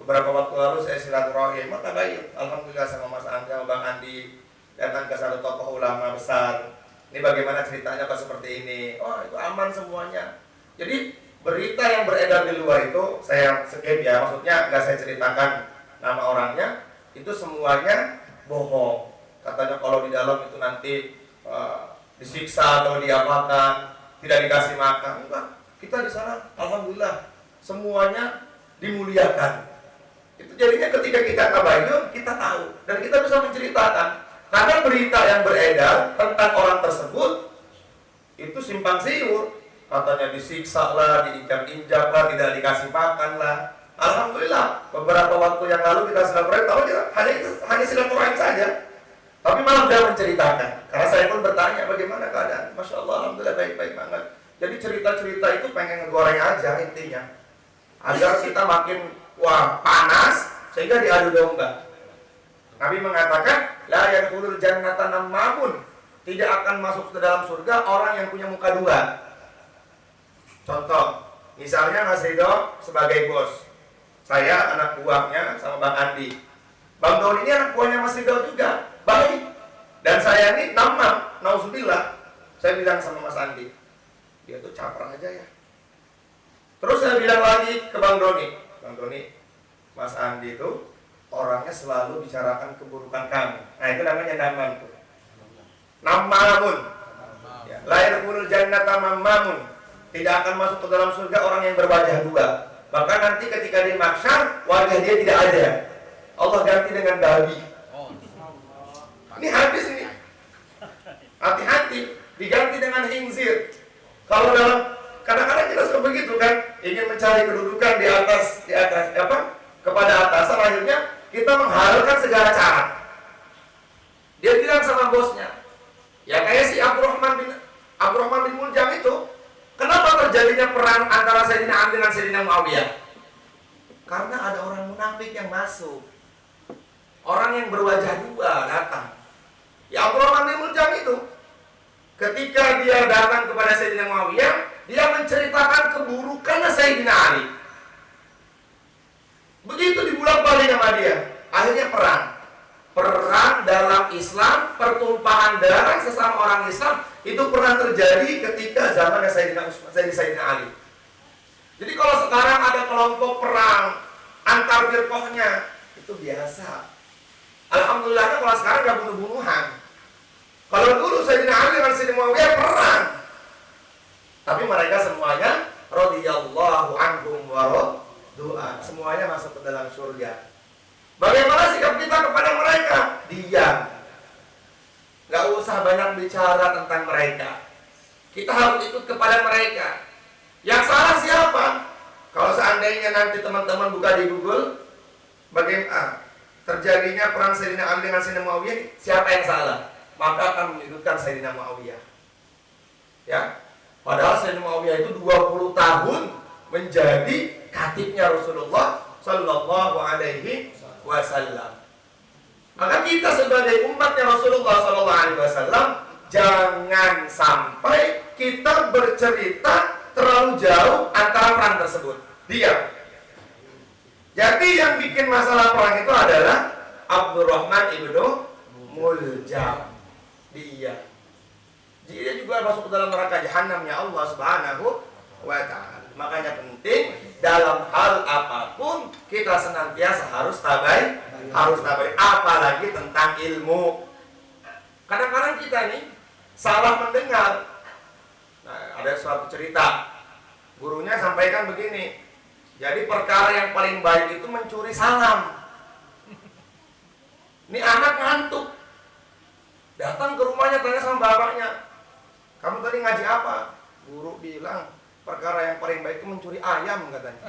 Beberapa waktu lalu saya silaturahim, tabayun. Alhamdulillah sama Mas Andi, sama Bang Andi datang ke satu tokoh ulama besar. Ini bagaimana ceritanya kok seperti ini? Oh itu aman semuanya. Jadi berita yang beredar di luar itu saya skip ya, maksudnya nggak saya ceritakan nama orangnya. Itu semuanya bohong. Katanya kalau di dalam itu nanti disiksa atau diapakan, tidak dikasih makan. Enggak. Kita di sana, alhamdulillah semuanya dimuliakan. Itu jadinya ketika kita tabayun kita tahu dan kita bisa menceritakan. Karena berita yang beredar tentang orang tersebut itu simpang siur, katanya disiksa lah, diinjak-injak lah, tidak dikasih makan lah. Alhamdulillah beberapa waktu yang lalu kita silaturahim, tahu kita hanya silaturahim saja, tapi malah dia menceritakan. Karena saya pun bertanya bagaimana keadaan. Masya Allah, alhamdulillah baik-baik banget. Jadi cerita-cerita itu pengen ngegoreng aja intinya, agar kita makin panas sehingga diadu domba. Nabi mengatakan, la yadkhulul jannata nammamun, tidak akan masuk ke dalam surga orang yang punya muka dua. Contoh, misalnya Mas Ridho sebagai bos, saya anak buahnya sama Bang Andi. Bang Doni ini anak buahnya Mas Ridho juga, baik. Dan saya ini namam, nauzubillah. Saya bilang sama Mas Andi, dia tuh caper aja ya. Terus saya bilang lagi ke Bang Doni, Bang Doni, Mas Andi itu orangnya selalu bicarakan keburukan kamu. Nah itu namanya namam tuh. Namamun. Ya, la yadkhulul jannata namamun. Tidak akan masuk ke dalam surga orang yang berwajah dua. Bahkan nanti ketika di mahsyar wajah dia tidak ada. Allah ganti dengan babi. Ini habis ini. Hati-hati, diganti dengan khinzir. Kalau dalam kadang-kadang kita suka begitu kan, ingin mencari kedudukan di atas apa? Kepada atasan, akhirnya kita menghalalkan segala cara. Dia bilang sama bosnya, ya kayak si Abdurrahman bin Muljam itu, kenapa terjadinya perang antara Sayyidina Ali dengan Sayyidina Muawiyah? Karena ada orang munafik yang masuk. Orang yang berwajah dua datang. Ya Abdurrahman bin Muljam itu, ketika dia datang kepada Sayyidina Muawiyah, dia menceritakan keburukannya Sayyidina Ali. Begitu dibolak-balik sama dia, akhirnya perang. Perang dalam Islam, pertumpahan darah sesama orang Islam itu pernah terjadi ketika zaman Sayyidina Ali. Jadi kalau sekarang ada kelompok perang antar firqahnya, itu biasa. Alhamdulillah kalau sekarang nggak bunuh-bunuhan. Kalau dulu Sayyidina Ali dengan Sayyidina Muawiyah perang. Tapi mereka semuanya radhiyallahu anhum wa radu'an. Semuanya masuk ke dalam surga. Bagaimana sikap kita kepada mereka? Diam. Nggak usah banyak bicara tentang mereka. Kita harus ikut kepada mereka. Yang salah siapa? Kalau seandainya nanti teman-teman buka di Google, bagaimana terjadinya perang Sayyidina Ali dengan Sayyidina Muawiyah, siapa yang salah? Maka akan menyudutkan Sayyidina Muawiyah. Ya, padahal Sayyidina Muawiyah itu 20 tahun menjadi khatibnya Rasulullah Sallallahu Alaihi Wasallam. Maka kita sebagai umatnya Rasulullah Sallallahu Alaihi Wasallam jangan sampai kita bercerita terlalu jauh antara perang tersebut. Diam. Jadi yang bikin masalah perang itu adalah Abdurrahman ibnu Muljam. Dia juga masuk ke dalam neraka jahanamnya Allah Subhanahu wa ta'ala. Makanya penting dalam hal apapun kita senantiasa harus tabai, apalagi tentang ilmu. Kadang-kadang kita nih salah mendengar. Nah, ada suatu cerita, gurunya sampaikan begini. Jadi perkara yang paling baik itu mencuri salam. Ini anak ngantuk, datang ke rumahnya tanya sama bapaknya, kamu tadi ngaji apa? Guru bilang perkara yang paling baik itu mencuri ayam katanya.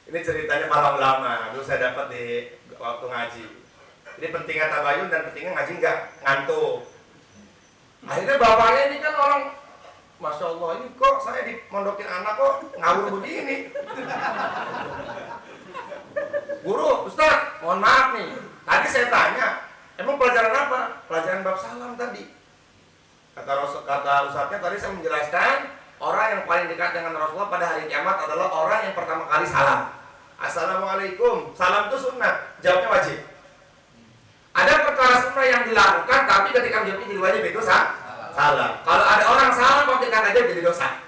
Ini ceritanya para ulama, dulu saya dapat di waktu ngaji. Jadi pentingnya tabayun dan pentingnya ngaji nggak ngantuk. Akhirnya bapaknya ini kan orang, Masya Allah, ini kok saya dimondokin anak kok ngawur begini. Guru, Ustaz, mohon maaf nih, tadi saya tanya, emang pelajaran apa? Pelajaran bab salam tadi. Kata Ustaznya tadi saya menjelaskan, orang yang paling dekat dengan Rasulullah pada hari kiamat adalah orang yang pertama kali salam. Assalamualaikum, salam itu sunnah, jawabnya wajib. Ada perkara sunnah yang dilakukan, tapi ketika menjawabnya jadi wajib itu salam. Kalau ada orang salam, kalau kita ngajak jadi dosa.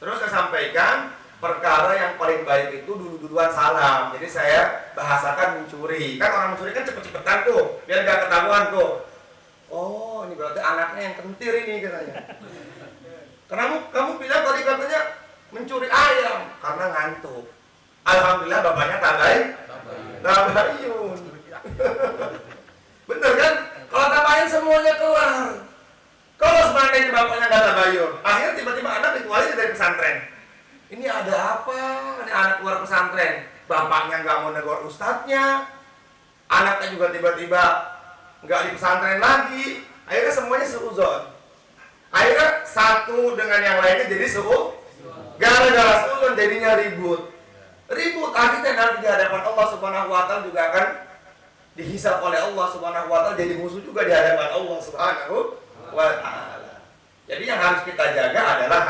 Terus saya sampaikan, perkara yang paling baik itu dulu-duluan salam. Jadi saya bahasakan mencuri. Kan orang mencuri kan cepet-cepetan tuh, biar gak ketahuan tuh. Oh, ini berarti anaknya yang kentir ini katanya. Karena kamu bilang tadi katanya mencuri ayam karena ngantuk. Alhamdulillah bapaknya tabayun. Bener kan? Kalau tabayun semuanya keluar. Kalau sebenarnya bapaknya nggak tabayun, akhirnya tiba-tiba anak dikeluarin dari pesantren. Ini ada apa? Ini anak keluar pesantren, bapaknya nggak mau negur ustadznya, anaknya juga tiba-tiba nggak di pesantren lagi. Akhirnya semuanya seuzon. Akhirnya satu dengan yang lainnya jadi gara-gara seuzon jadinya ribut. Akhirnya nanti di hadapan Allah Subhanahu wa ta'ala juga akan dihisab oleh Allah Subhanahu wa ta'ala, jadi musuh juga di hadapan Allah Subhanahu wa ta'ala. Jadi yang harus kita jaga adalah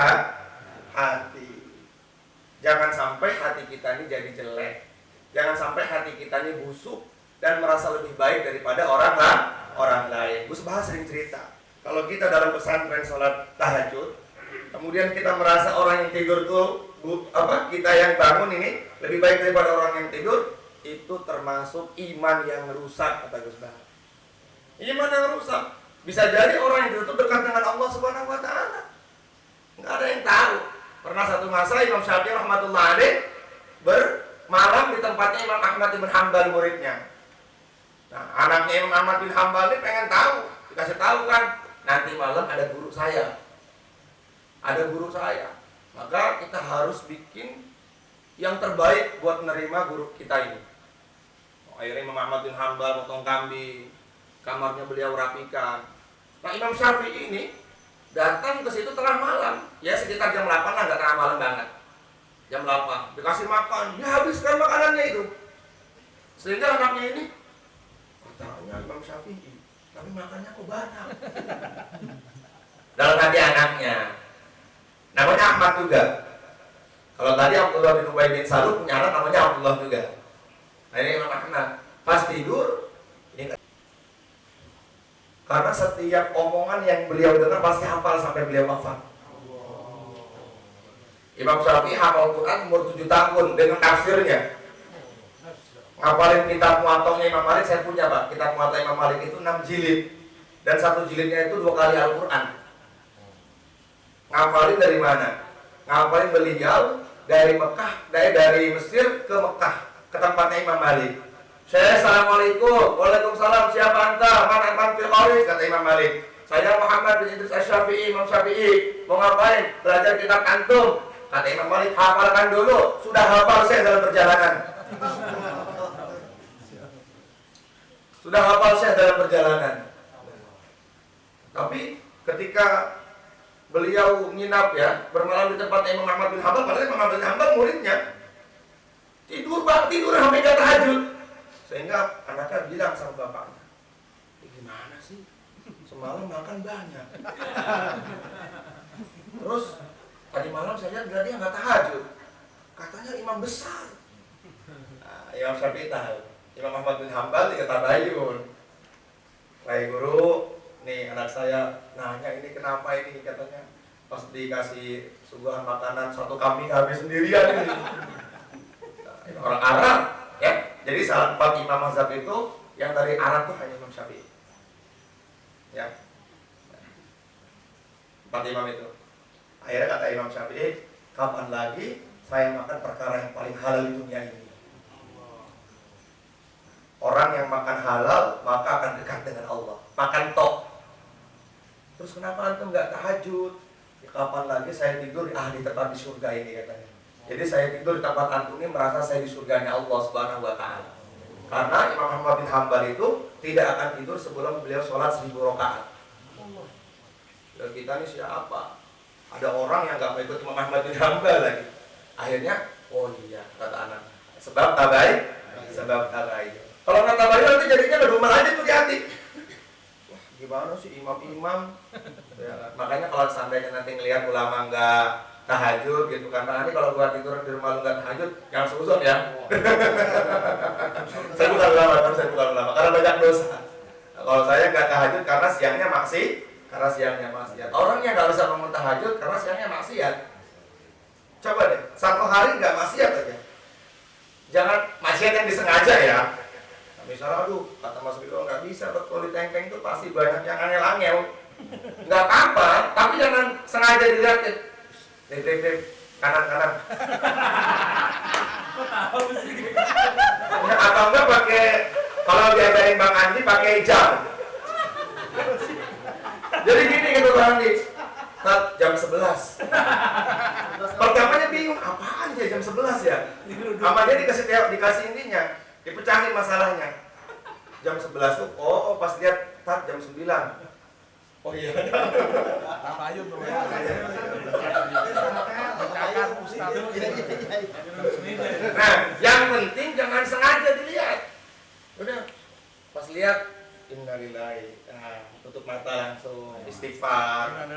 hati. Jangan sampai hati kita ini jadi jelek. Jangan sampai hati kita ini busuk dan merasa lebih baik daripada orang lain. Gus Bahas sering cerita, kalau kita dalam pesantren sholat tahajud, kemudian kita merasa orang yang tidur tuh kita yang bangun ini lebih baik daripada orang yang tidur, itu termasuk iman yang rusak, kata Gus Bahar. Iman yang rusak. Bisa jadi orang yang itu dekat dengan Allah Subhanahu wa ta'ala. Nggak ada yang tahu. Pernah satu masa Imam Syafi'i rahmatullah alaih bermalam di tempatnya Imam Ahmad bin Hanbal, muridnya. Nah, anaknya Imam Ahmad bin Hanbal ini pengen tahu, dikasih tahu kan, nanti malam ada guru saya. Maka kita harus bikin yang terbaik buat menerima guru kita ini. Akhirnya Imam Ahmad bin Hanbal potong kambing, kamarnya beliau rapikan. Nah, Imam Syafi'i ini datang ke situ tengah malam, ya sekitar jam 8 lah, nggak tengah malam banget. Jam 8, dikasih makan, dihabiskan makanannya itu. Sehingga anaknya ini, katanya Imam Syafi'i, tapi makannya kok banyak. Dalam hati anaknya, namanya Ahmad juga. Kalau tadi Abdullah bin Ubay bin Salul punya anak namanya Abdullah juga. Nah, ini Imam Ahmad pas tidur ini, karena setiap omongan yang beliau dengar pasti hafal sampai beliau wafat. Imam Syafi'i hafal Quran umur 7 tahun dengan tafsirnya. Ngapalin kitab Muwatta'nya Imam Malik, saya punya Pak. Kitab Muwatta' Imam Malik itu 6 jilid. Dan 1 jilidnya itu 2 kali Al-Quran. Ngapalin dari mana? Ngapalin beliau dari Mekah, dari Mesir ke Mekah, ke tempatnya Imam Malik. Saya Assalamualaikum, Waalaikumsalam, siapa anta? Man fil qaris, kata Imam Malik. Saya Muhammad bin Idris Asy-Syafi'i, Imam Syafi'i. Mau ngapain? Belajar kitab antum. Kata Imam Malik, hafalkan dulu. Sudah hafal saya dalam perjalanan. Sudah hafal saya dalam perjalanan. Tapi ketika beliau nginap ya, bermalam di tempatnya Imam Ahmad bin Hanbal, padahal Imam Ahmad bin Hanbal muridnya. Tidur sampai gak tahajud. Sehingga anaknya bilang sama bapaknya, gimana sih? Semalam makan banyak. Terus tadi malam saya lihat dia nggak tahajud. Katanya imam besar. Nah, Imam Syafi'i tahu. Imam Ahmad bin Hanbal dia tabayun. Wahai guru, nih anak saya nanya ini kenapa ini, katanya pas dikasih suguhan makanan 1 kambing habis sendirian ini. Nah, orang Arab ya. Jadi salah 4 imam mazhab itu yang dari Arab tuh hanya Imam Syafi'i. Ya. 4 imam itu. Akhirnya kata Imam Syafi'i, kapan lagi saya makan perkara yang paling halal di dunia ini? Orang yang makan halal maka akan dekat dengan Allah. Makan tok. Terus kenapa antum nggak tahajud? Ya, kapan lagi saya tidur di tempat di surga ini, katanya. Jadi saya tidur di tempat antum ini merasa saya di surganya Allah Subhanahu wa taala. Karena Imam Ahmad bin Hanbal itu tidak akan tidur sebelum beliau sholat 1000 rakaat. Dan kita ini siapa? Ada orang yang nggak mau ikut Imam Ahmad bin Hanbal lagi. Akhirnya, oh iya, kata anak, sebab tabai. Kalau nggak tabai nanti jadinya ngedumel aja tuh di hati. Wah, gimana sih imam-imam? Ya, makanya kalau seandainya nanti ngelihat ulama nggak tahajud gitu kan, nanti kalau buat tidur di rumah lu nggak tahajud, jangan seuzon ya. Saya bukan ulama, karena banyak dosa. Kalau saya nggak tahajud karena siangnya maksiat. Orang yang nggak bisa bangun tahajud karena siangnya maksiat. Coba deh, 1 hari nggak maksiat aja. Jangan maksiat yang disengaja ya. Nah, misalnya, aduh, kata Mas Biro nggak bisa, kalau di tengkeng itu pasti banyak yang angel-angel. Nggak apa-apa, tapi jangan sengaja dilihatin. Kanan. Atau enggak pakai, kalau diajarin Bang Andi pakai jam. Jadi gini gitu Bang Andi, jam 11. Pertamanya bingung, apaan ya jam 11 ya? Sama dia dikasih intinya, dipecahin masalahnya. Jam 11 tuh, pas lihat jam 9. Oh iya. Tabayun tuh. Nah, yang penting jangan sengaja dilihat. Udah, pas lihat innalillahi, tutup mata langsung istighfar.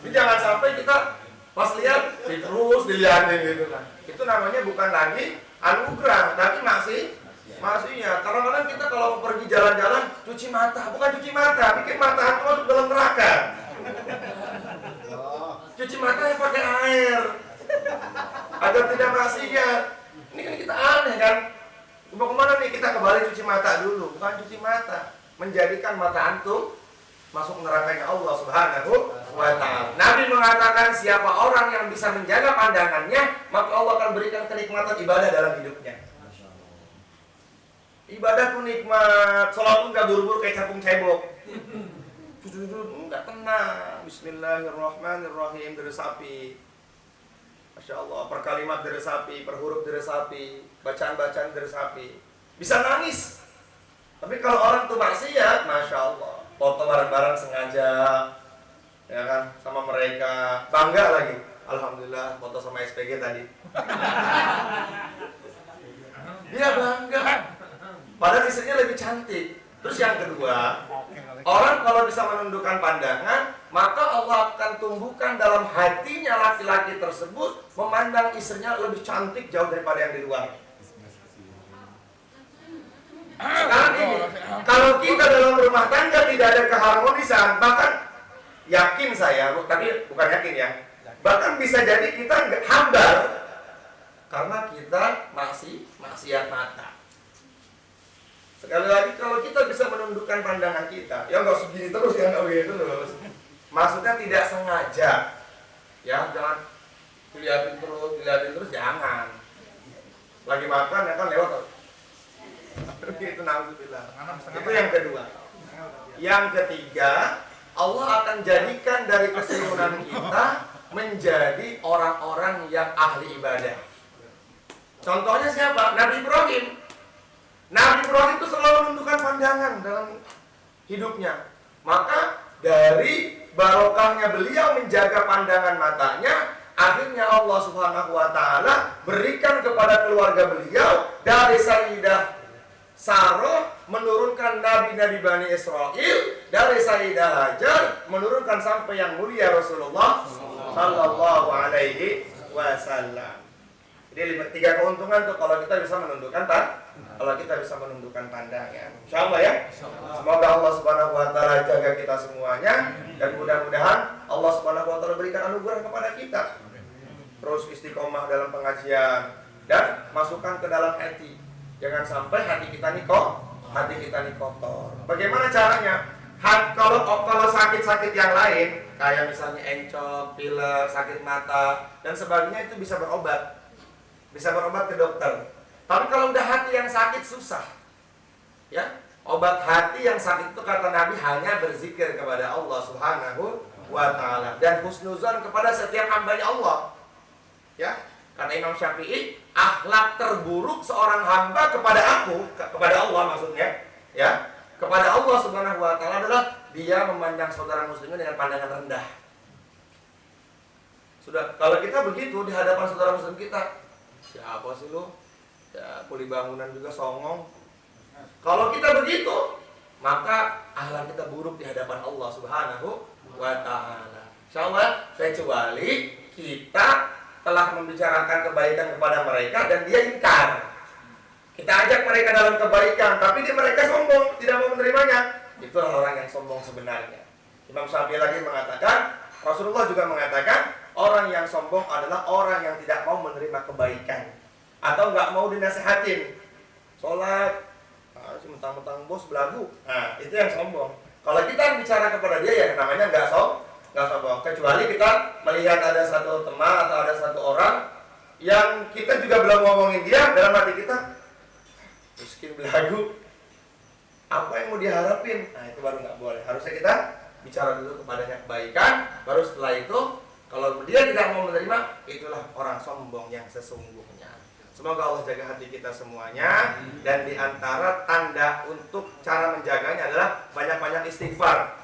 Jadi jangan sampai kita pas lihat terus dilihatin gitu kan. Itu namanya bukan lagi anugerah, tapi maksudnya kadang-kadang kita kalau pergi jalan-jalan cuci mata, bukan cuci mata, bikin mata itu masuk dalam neraka. Cuci mata yang pakai air agar tidak maksiat. Ini kan kita aneh kan. Mau kemana nih? Kita kembali cuci mata dulu, bukan cuci mata. Menjadikan mata antum masuk nerakanya Allah Subhanahu wa ta'ala. Nabi mengatakan siapa orang yang bisa menjaga pandangannya, maka Allah akan berikan kenikmatan ibadah dalam hidupnya. Ibadah tuh nikmat, sholat tuh gak buru-buru kayak capung cebok. Enggak tenang. Bismillahirrahmanirrahim, diresapi. Masya Allah, per kalimat diresapi, per huruf diresapi, bacaan-bacaan diresapi. Bisa nangis. Tapi kalau orang tuh maksiat, Masya Allah, foto bareng-bareng sengaja, ya kan, sama mereka, bangga lagi. Alhamdulillah, foto sama SPG tadi. Dia bangga. Padahal istrinya lebih cantik. Terus yang kedua, orang kalau bisa menundukkan pandangan, maka Allah akan tumbuhkan dalam hatinya laki-laki tersebut memandang istrinya lebih cantik jauh daripada yang di luar. Sekarang ini, kalau kita dalam rumah tangga tidak ada keharmonisan, bahkan yakin saya, tapi bukan yakin ya, Bahkan bisa jadi kita nggak hambar karena kita masih maksiat mata. Sekali lagi, kalau kita bisa menundukkan pandangan kita, ya nggak segini terus, ya nggak begini terus. Maksudnya tidak sengaja, ya jangan dilihatin terus, jangan. Lagi makan ya kan lewat. Itu nauzubillah. Itu yang kedua. Yang ketiga, Allah akan jadikan dari keturunan kita menjadi orang-orang yang ahli ibadah. Contohnya siapa? Nabi Ibrahim. Nabi Ibrahim itu selalu menundukkan pandangan dalam hidupnya. Maka dari barokahnya beliau menjaga pandangan matanya, akhirnya Allah Subhanahu wa taala berikan kepada keluarga beliau dari Sayyidah Sarah menurunkan nabi-nabi Bani Israel, dari Sayyidah Hajar menurunkan sampai yang mulia Rasulullah sallallahu alaihi wasallam. Jadi 3 keuntungan tuh kalau kita bisa menundukkan pandangan. Insyaallah ya. Semoga Allah Subhanahu wa taala jaga kita semuanya dan mudah-mudahan Allah Subhanahu wa taala berikan anugerah kepada kita. Terus istiqomah dalam pengajian dan masukkan ke dalam hati. Jangan sampai hati kita ini kotor. Bagaimana caranya? Kalau sakit-sakit yang lain, kayak misalnya encok, pilek, sakit mata dan sebagainya, itu bisa berobat. Bisa berobat ke dokter. Tapi kalau udah hati yang sakit susah. Ya, obat hati yang sakit itu kata Nabi hanya berzikir kepada Allah Subhanahu wa taala dan husnuzan kepada setiap hambanya Allah. Ya, kata Imam Syafi'i, akhlak terburuk seorang hamba kepada Allah maksudnya, ya, kepada Allah Subhanahu wa taala adalah dia memandang saudara muslimnya dengan pandangan rendah. Sudah, kalau kita begitu di hadapan saudara muslim kita, siapa sih lu? Ya, kuli bangunan juga songong. Kalau kita begitu, maka akhlak kita buruk di hadapan Allah Subhanahu wa taala. Insyaallah, kecuali kita telah membicarakan kebaikan kepada mereka dan dia ingkar. Kita ajak mereka dalam kebaikan, tapi mereka sombong, tidak mau menerimanya. Itulah orang yang sombong sebenarnya. Imam Syafi'i lagi mengatakan, Rasulullah juga mengatakan, orang yang sombong adalah orang yang tidak mau menerima kebaikan atau nggak mau dinasehatin. Sholat, mentang-mentang bos belagu. Nah, itu yang sombong. Kalau kita bicara kepada dia, ya namanya nggak sombong. Kecuali kita melihat ada satu teman atau ada satu orang yang kita juga belum ngomongin dia, dalam hati kita, miskin belagu, apa yang mau diharapin? Nah, itu baru nggak boleh. Harusnya kita bicara dulu kepadanya kebaikan, baru setelah itu kalau dia tidak mau menerima, itulah orang sombong yang sesungguhnya. Semoga Allah jaga hati kita semuanya. Dan diantara tanda untuk cara menjaganya adalah banyak-banyak istighfar.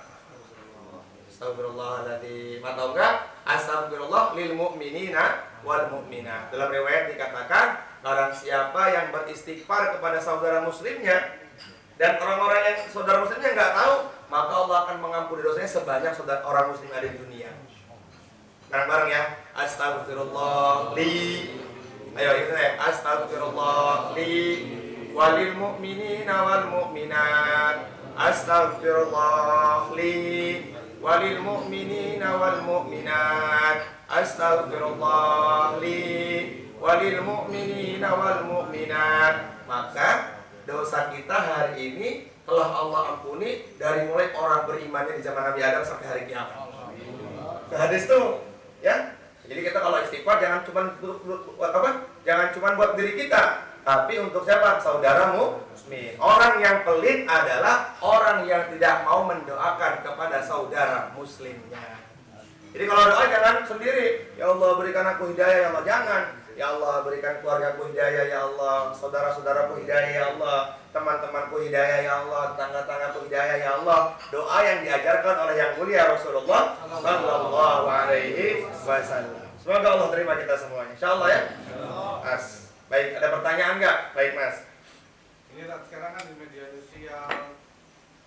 Astagfirullahaladzim. Atau enggak? Astagfirullah lil mu'minina wal mu'minat. Dalam riwayat dikatakan, barang siapa yang beristighfar kepada saudara muslimnya dan orang-orang yang saudara muslimnya nggak tahu, maka Allah akan mengampuni dosanya sebanyak saudara orang muslim ada di dunia. Bareng-bareng ya. Astagfirullah li. Ayo itu ya. Astagfirullah li walil mu'minina wal mu'minat. Astagfirullah li walil mu'minina wal mu'minat. Astagfirullah li walil mu'minina wal mu'minat. Maka dosa kita hari ini telah Allah ampuni dari mulai orang berimannya di zaman Nabi Adam sampai hari kiamat. Hadis tuh, ya. Jadi kita kalau istighfar jangan cuma buat diri kita, tapi untuk siapa? Saudaramu muslim. Orang yang pelit adalah orang yang tidak mau mendoakan kepada saudara muslimnya. Jadi kalau doa jangan sendiri. Ya Allah berikan aku hidayah, ya Allah, jangan. Ya Allah berikan keluargaku hidayah, ya Allah, saudara-saudaraku hidayah, ya Allah, teman-temanku hidayah, ya Allah, tetangga-tanggaku hidayah, ya Allah. Doa yang diajarkan oleh yang mulia Rasulullah sallallahu alaihi wasallam. Semoga Allah terima kita semuanya. Insyaallah ya. Mas, baik, ada pertanyaan enggak? Baik, Mas. Ini sekarang kan di media sosial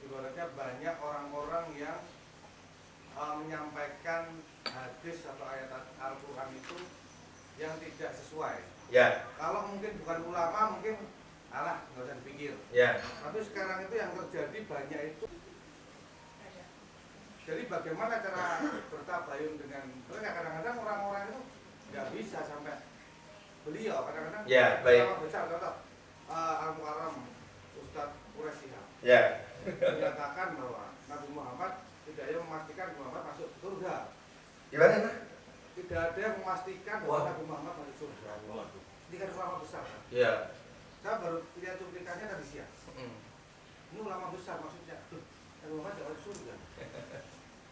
ibaratnya banyak orang-orang yang menyampaikan hadis atau ayat Al-Quran itu yang tidak sesuai. Ya. Kalau mungkin bukan ulama, mungkin alah nggak usah dipikir. Ya. Tapi sekarang itu yang terjadi banyak itu Jadi bagaimana cara bertabayun dengan mereka? Kadang-kadang orang-orang itu nggak bisa sampai beliau. Kadang-kadang Ya, baik. ulama besar, contoh Al-Mukarram Ustadz Quraisy Ya. menyatakan bahwa Nabi Muhammad tidak ada yang memastikan Muhammad masuk surga. Gimana? Tidak ada yang memastikan bahwa Nabi Muhammad masuk surga. Ini kan ulama besar. Iya. Saya baru lihat cuplikannya tadi siang. Ini ulama besar maksudnya. Nabi Muhammad tidak masuk surga.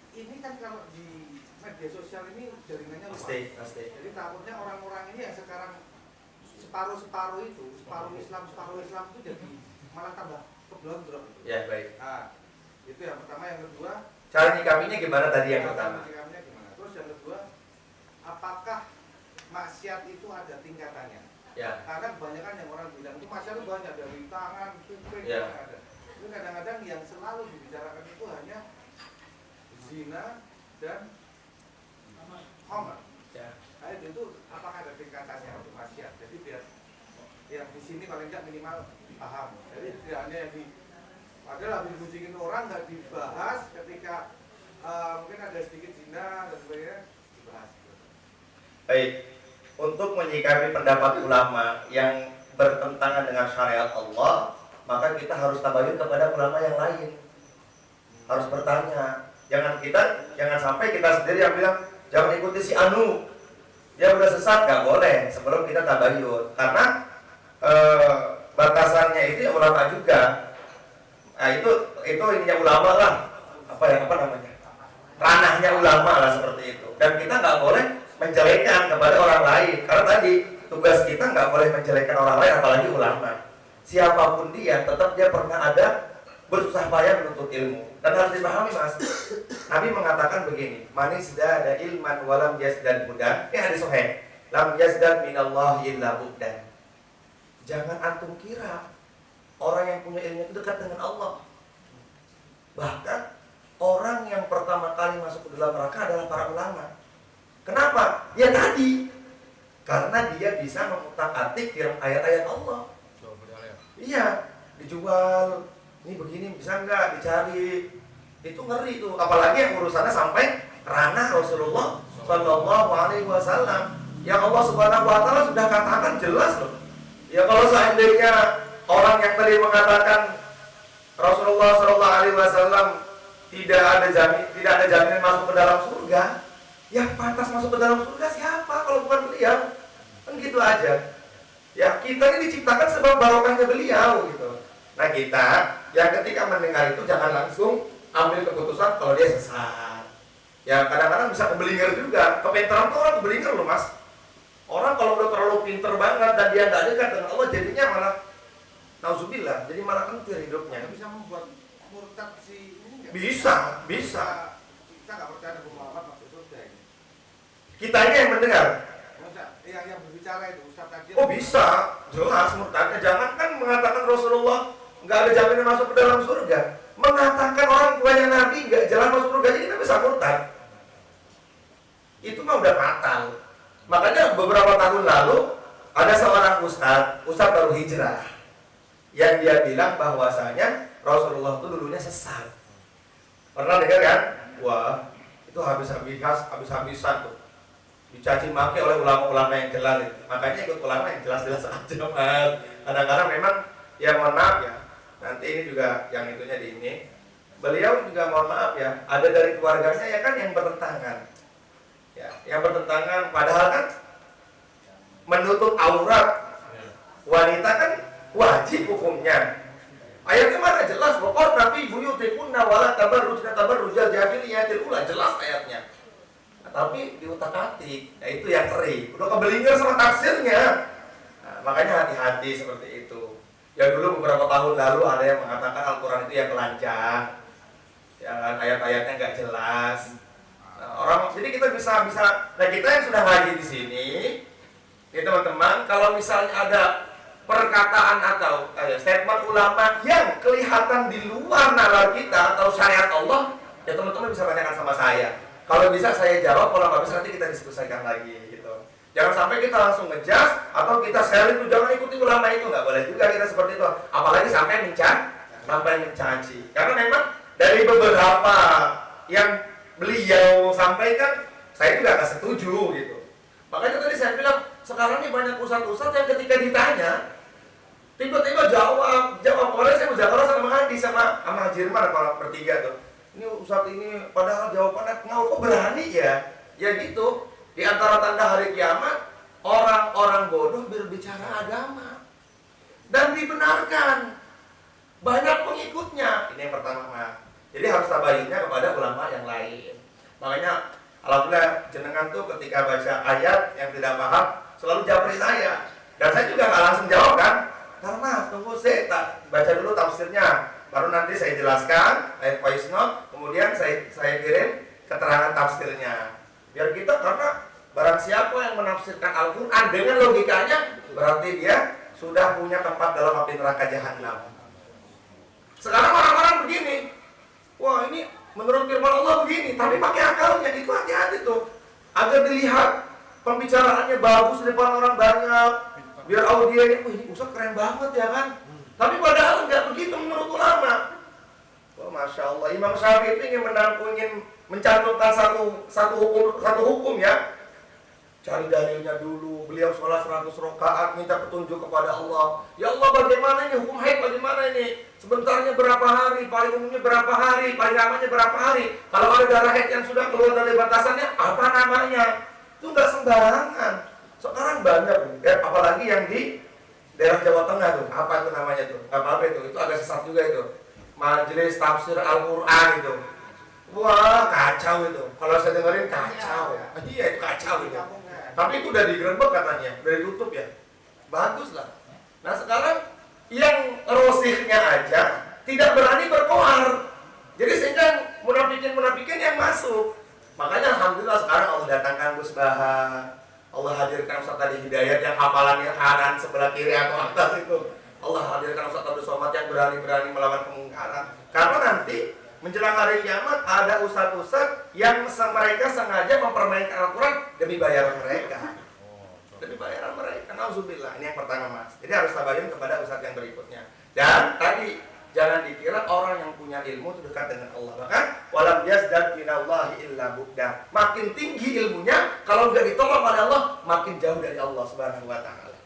Ini kan kalau di media sosial ini jaringannya luas. Pasti. Jadi takutnya orang-orang ini yang sekarang separuh itu, separuh Islam itu jadi malah tambah keblondrok. Ya, baik. Nah, itu yang pertama. Yang kedua, Cara nyikapinya gimana tadi yang pertama? sikapnya gimana? Terus yang kedua, apakah maksiat itu ada tingkatannya? Ya. Karena kebanyakan yang orang bilang itu maksiat itu banyak, dari tangan, kuping, Ya. ada. Tapi kadang-kadang yang selalu dibicarakan itu hanya zina dan khamr. Ya. Nah, itu apakah ada tingkatannya untuk maksiat? Jadi biar yang di sini paling tidak minimal paham. Jadi tidak hanya yang di padahal habis muncingin orang nggak dibahas ketika mungkin ada sedikit zina dan sebagainya dibahas. Baik. Untuk menyikapi pendapat ulama yang bertentangan dengan syariat Allah, maka kita harus tabayun kepada ulama yang lain. Harus bertanya. Jangan sampai kita sendiri yang bilang jangan ikuti si Anu. Dia udah sesat, nggak boleh sebelum kita tabayun. Karena batasannya itu ya ulama juga. Nah, itu ininya ulama lah. Apa namanya? Ranahnya ulama lah seperti itu. Dan kita nggak boleh menjelekkan kepada orang lain. Karena tadi tugas kita nggak boleh menjelekkan orang lain, apalagi ulama. Siapapun dia, tetap dia pernah ada bersusah payah menuntut ilmu. Dan harus dipahami, Mas. Nabi mengatakan begini, manis ada ilman walam yazdad hudan. Ini hadis sahih. Lam yazdad minallahi illa hudan. Jangan antum kira orang yang punya ilmu itu dekat dengan Allah. Bahkan orang yang pertama kali masuk ke dalam neraka adalah para ulama. Kenapa? Ya tadi, karena dia bisa mengutak-atik ayat-ayat Allah. Iya, dijual. Ini begini bisa nggak dicari? Itu ngeri tuh. Apalagi yang urusannya sampai ranah Rasulullah Shallallahu Alaihi Wasallam. Yang Allah Subhanahu Wa Taala sudah katakan jelas loh. Ya kalau seandainya orang yang tadi mengatakan Rasulullah Shallallahu Alaihi Wasallam tidak ada jaminan masuk ke dalam surga, yang pantas masuk ke dalam surga siapa kalau bukan beliau? Kan gitu aja. Ya kita ini diciptakan sebab barokahnya beliau gitu. Nah kita yang ketika mendengar itu jangan langsung ambil keputusan kalau dia sesat. Ya kadang-kadang bisa kebelinger juga. Kepintaran tuh orang kebelinger loh, Mas. Orang kalau udah terlalu pinter banget dan dia nggak dekat dengan Allah, jadinya malah nauzubillah, jadi malah kentir hidupnya. Bisa membuat murtad si ini nggak? Bisa. Kita nggak percaya Nabi Muhammad masuk surga ini. Kita ini yang mendengar. Yang berbicara itu Ustaz tadi. Oh bisa, jelas murtadnya. Jangan kan mengatakan Rasulullah nggak ada jaminan masuk ke dalam surga. Mengatakan orang tuanya Nabi nggak jalan masuk surga, jadi kita bisa murtad. Itu mah udah fatal. Makanya beberapa tahun lalu ada seorang ustadz baru hijrah, yang dia bilang bahwasanya Rasulullah itu dulunya sesat. Pernah dengar kan? Wah, itu habis-habisan tuh. Dicaci maki oleh ulama-ulama yang jelas itu. Makanya ikut ulama yang jelas-jelas aja, Mas. Kadang-kadang memang ya mohon maaf ya. Nanti ini juga yang itunya di ini. Beliau juga mohon maaf ya, ada dari keluarganya ya kan yang bertentangan. Ya, yang bertentangan padahal kan menutup aurat wanita kan wajib hukumnya. Ayatnya mana jelas, pokok Nabi buyutikunna wala tabarrujal jahiliyatil ula, jelas ayatnya. Nah, tapi diutak-atik, nah itu yang kering. Udah kebelinger sama tafsirnya. Nah, makanya hati-hati seperti itu. Ya dulu beberapa tahun lalu ada yang mengatakan Al-Quran itu yang telanjang, ya kan ayat-ayatnya nggak jelas. Nah, jadi kita bisa. Nah kita yang sudah ngaji di sini, ya teman-teman, kalau misalnya ada perkataan atau statement ulama yang kelihatan di luar nalar kita atau syariat Allah, ya teman-teman bisa tanyakan sama saya. Kalau bisa saya jawab, kalau nggak bisa nanti kita diskusikan lagi gitu. Jangan sampai kita langsung ngejudge atau kita share itu, jangan ikuti ulama itu, nggak boleh juga kita seperti itu. Apalagi sampai mencaci. Karena memang dari beberapa yang beliau sampaikan, saya juga nggak setuju gitu. Makanya tadi saya bilang, sekarang ini banyak ustadz-ustadz yang ketika ditanya, tiba-tiba jawab. Oleh saya muzakarah sama Hadi sama Haji Irman kalau bertiga tuh. Ini ustadz ini padahal jawabannya kok berani ya? Ya gitu. Di antara tanda hari kiamat, orang-orang bodoh berbicara agama dan dibenarkan. Banyak pengikutnya. Ini yang pertama, Mas. Jadi harus tabayinnya kepada ulama yang lain. Makanya alhamdulillah jenengan tuh ketika baca ayat yang tidak paham selalu japri saya. Dan saya juga nggak langsung jawab kan. Karena tunggu saya baca dulu tafsirnya, baru nanti saya jelaskan ayat voice note, kemudian saya kirim keterangan tafsirnya. Biar kita, karena barang siapa yang menafsirkan Al-Quran dengan logikanya, berarti dia sudah punya tempat dalam api neraka jahanam. Sekarang orang-orang begini, wah ini menurut firman Allah begini, tapi pakai akalnya, itu hati-hati tuh, agar dilihat pembicaraannya bagus di depan orang banyak, biar audiennya, wah ini Ustaz keren banget ya kan. Tapi padahal nggak begitu menurut ulama. Wah Masya Allah, Imam Syafi'i itu ingin mencantumkan satu hukum ya. Cari dalilnya dulu. Beliau sholat 100 rakaat, minta petunjuk kepada Allah. Ya Allah, bagaimana ini hukum haid, bagaimana ini? Sebentarnya berapa hari, paling umumnya berapa hari, paling lamanya berapa hari? Kalau ada darah haid yang sudah keluar dari batasannya, apa namanya? Itu nggak sembarangan. Sekarang banyak, apalagi yang di daerah Jawa Tengah tuh, apa itu namanya tuh? Apa itu agak sesat juga itu. Majelis Tafsir Al-Quran itu. Wah, kacau itu. Kalau saya dengerin kacau. Iya, itu kacau itu. Tapi itu udah digerebek katanya, udah ditutup ya. Bagus lah. Nah sekarang yang rosihnya aja tidak berani berkoar. Jadi sehingga munafikin yang masuk. Makanya alhamdulillah sekarang Allah datangkan Gus Baha, Allah hadirkan Ustaz tadi Hidayat yang hafalannya kanan sebelah kiri atau atas itu. Allah hadirkan Ustaz Abdul Somad yang berani-berani melawan kemungkaran. Karena nanti menjelang hari kiamat ada ustaz-ustaz yang mereka sengaja mempermainkan Al-Quran demi bayaran mereka. Demi bayaran mereka. Nauzubillah. Ini yang pertama, Mas. Jadi harus tabayun kepada ustaz yang berikutnya. Dan tadi jangan dikira orang yang punya ilmu itu dekat dengan Allah. Bahkan walam yazdad minallahi illa bu'da. Makin tinggi ilmunya, kalau nggak ditolong oleh Allah, makin jauh dari Allah Subhanahu wa taala.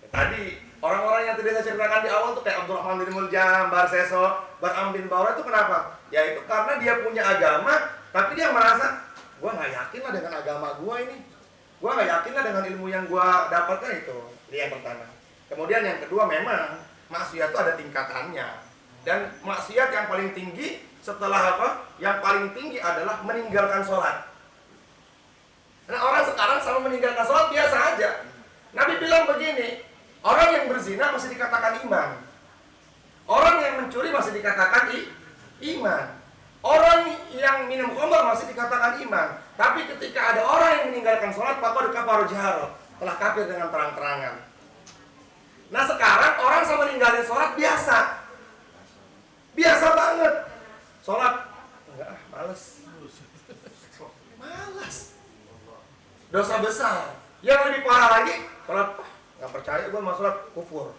Tadi orang-orang yang tadi saya ceritakan di awal tuh kayak Abdurrahman bin Muljam, Barseso, Baram bin Baura itu kenapa? Ya itu karena dia punya agama, tapi dia merasa gua nggak yakin lah dengan agama gua ini. Gua nggak yakin lah dengan ilmu yang gua dapatkan itu. Ini yang pertama. Kemudian yang kedua, memang maksiat itu ada tingkatannya. Dan maksiat yang paling tinggi setelah apa? Yang paling tinggi adalah meninggalkan sholat. Nah orang sekarang sama meninggalkan sholat biasa aja. Nabi bilang begini, orang yang berzina masih dikatakan iman. Orang yang mencuri masih dikatakan iman. Orang yang minum khamr masih dikatakan iman. Tapi ketika ada orang yang meninggalkan sholat, faqad kafara jahara, telah kafir dengan terang-terangan. Nah sekarang orang sama meninggalkan sholat biasa. Biasa banget. Sholat, enggak, males. Malas. Dosa besar. Yang lebih parah lagi, sholat, nggak percaya gue sama sholat, kufur.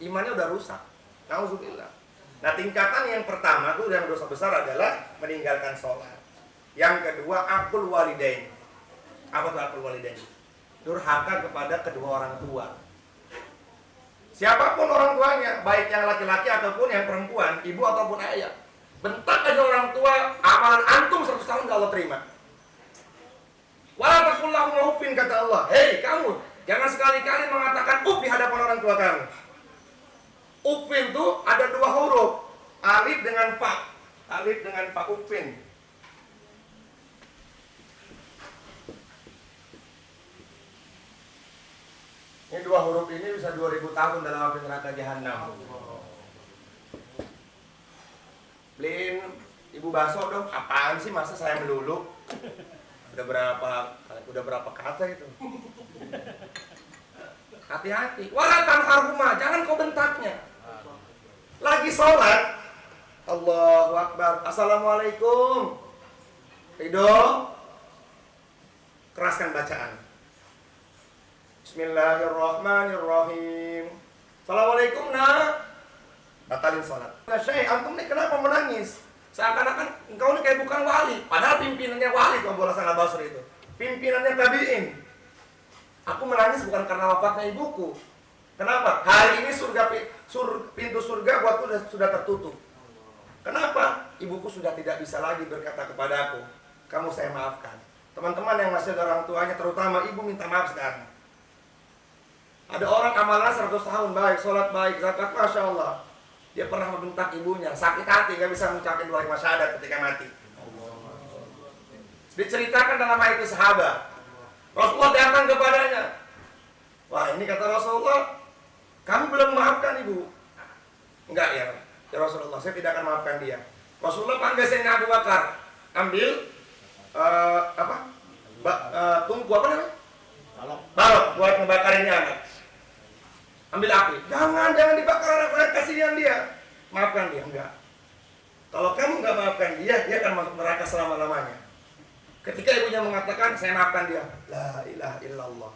Imannya udah rusak. Nauzubillah. Nah tingkatan yang pertama tuh yang dosa besar adalah meninggalkan sholat. Yang kedua aqul walidain. Apa tuh aqul walidain? Durhaka kepada kedua orang tua. Siapapun orang tuanya, baik yang laki-laki ataupun yang perempuan, ibu ataupun ayah, bentak aja orang tua, amalan antum 100 tahun gak Allah terima. Wala taqul lahum uffin, kata Allah. Hei kamu, jangan sekali-kali mengatakan di hadapan orang tua kamu. Uffin itu ada dua huruf, alif dengan fa. Alif dengan fa, uffin. Ini dua huruf ini bisa 2000 tahun dalam api neraka jahanam. Beliin ibu bakso dong. Apaan sih, masa saya melulu? Udah berapa kata itu? Hati-hati. Wala tanharhuma, jangan kau bentaknya. Lagi sholat, Allahu Akbar, Assalamualaikum. Ridho, keraskan bacaan. Bismillahirrahmanirrahim. Assalamualaikum nak. Batalin sholat. Nah Syekh, antum nih kenapa menangis? Seakan-akan engkau ini kayak bukan wali. Padahal pimpinannya wali Abu Hasan al-Basri itu. Pimpinannya tabi'in. Aku menangis bukan karena wafatnya ibuku. Kenapa? Hari ini pintu surga buatku sudah tertutup. Kenapa? Ibuku sudah tidak bisa lagi berkata kepadaku, kamu saya maafkan. Teman-teman yang masih ada orang tuanya, terutama ibu, minta maaf sekarang. Ada orang amalan 100 tahun baik, sholat baik, zakat, Masya Allah. Dia pernah membentak ibunya, sakit hati, gak bisa mengucapkan dua kalimat syahadat ketika mati. Diceritakan dalam hadis sahabat, Rasulullah datang kepadanya. Wah, ini kata Rasulullah, kamu belum memaafkan ibu. Enggak ya Rasulullah, saya tidak akan maafkan dia. Rasulullah panggil Sayyidina Abu Bakar, ambil tungku apa namanya? Balok buat ngebakarinnya anak. Ambil api. Jangan dibakar, kasihan dia. Maafkan dia, enggak. Kalau kamu enggak maafkan dia akan masuk neraka selama-lamanya. Ketika ibunya mengatakan, saya maafkan dia. La ilaha illallah.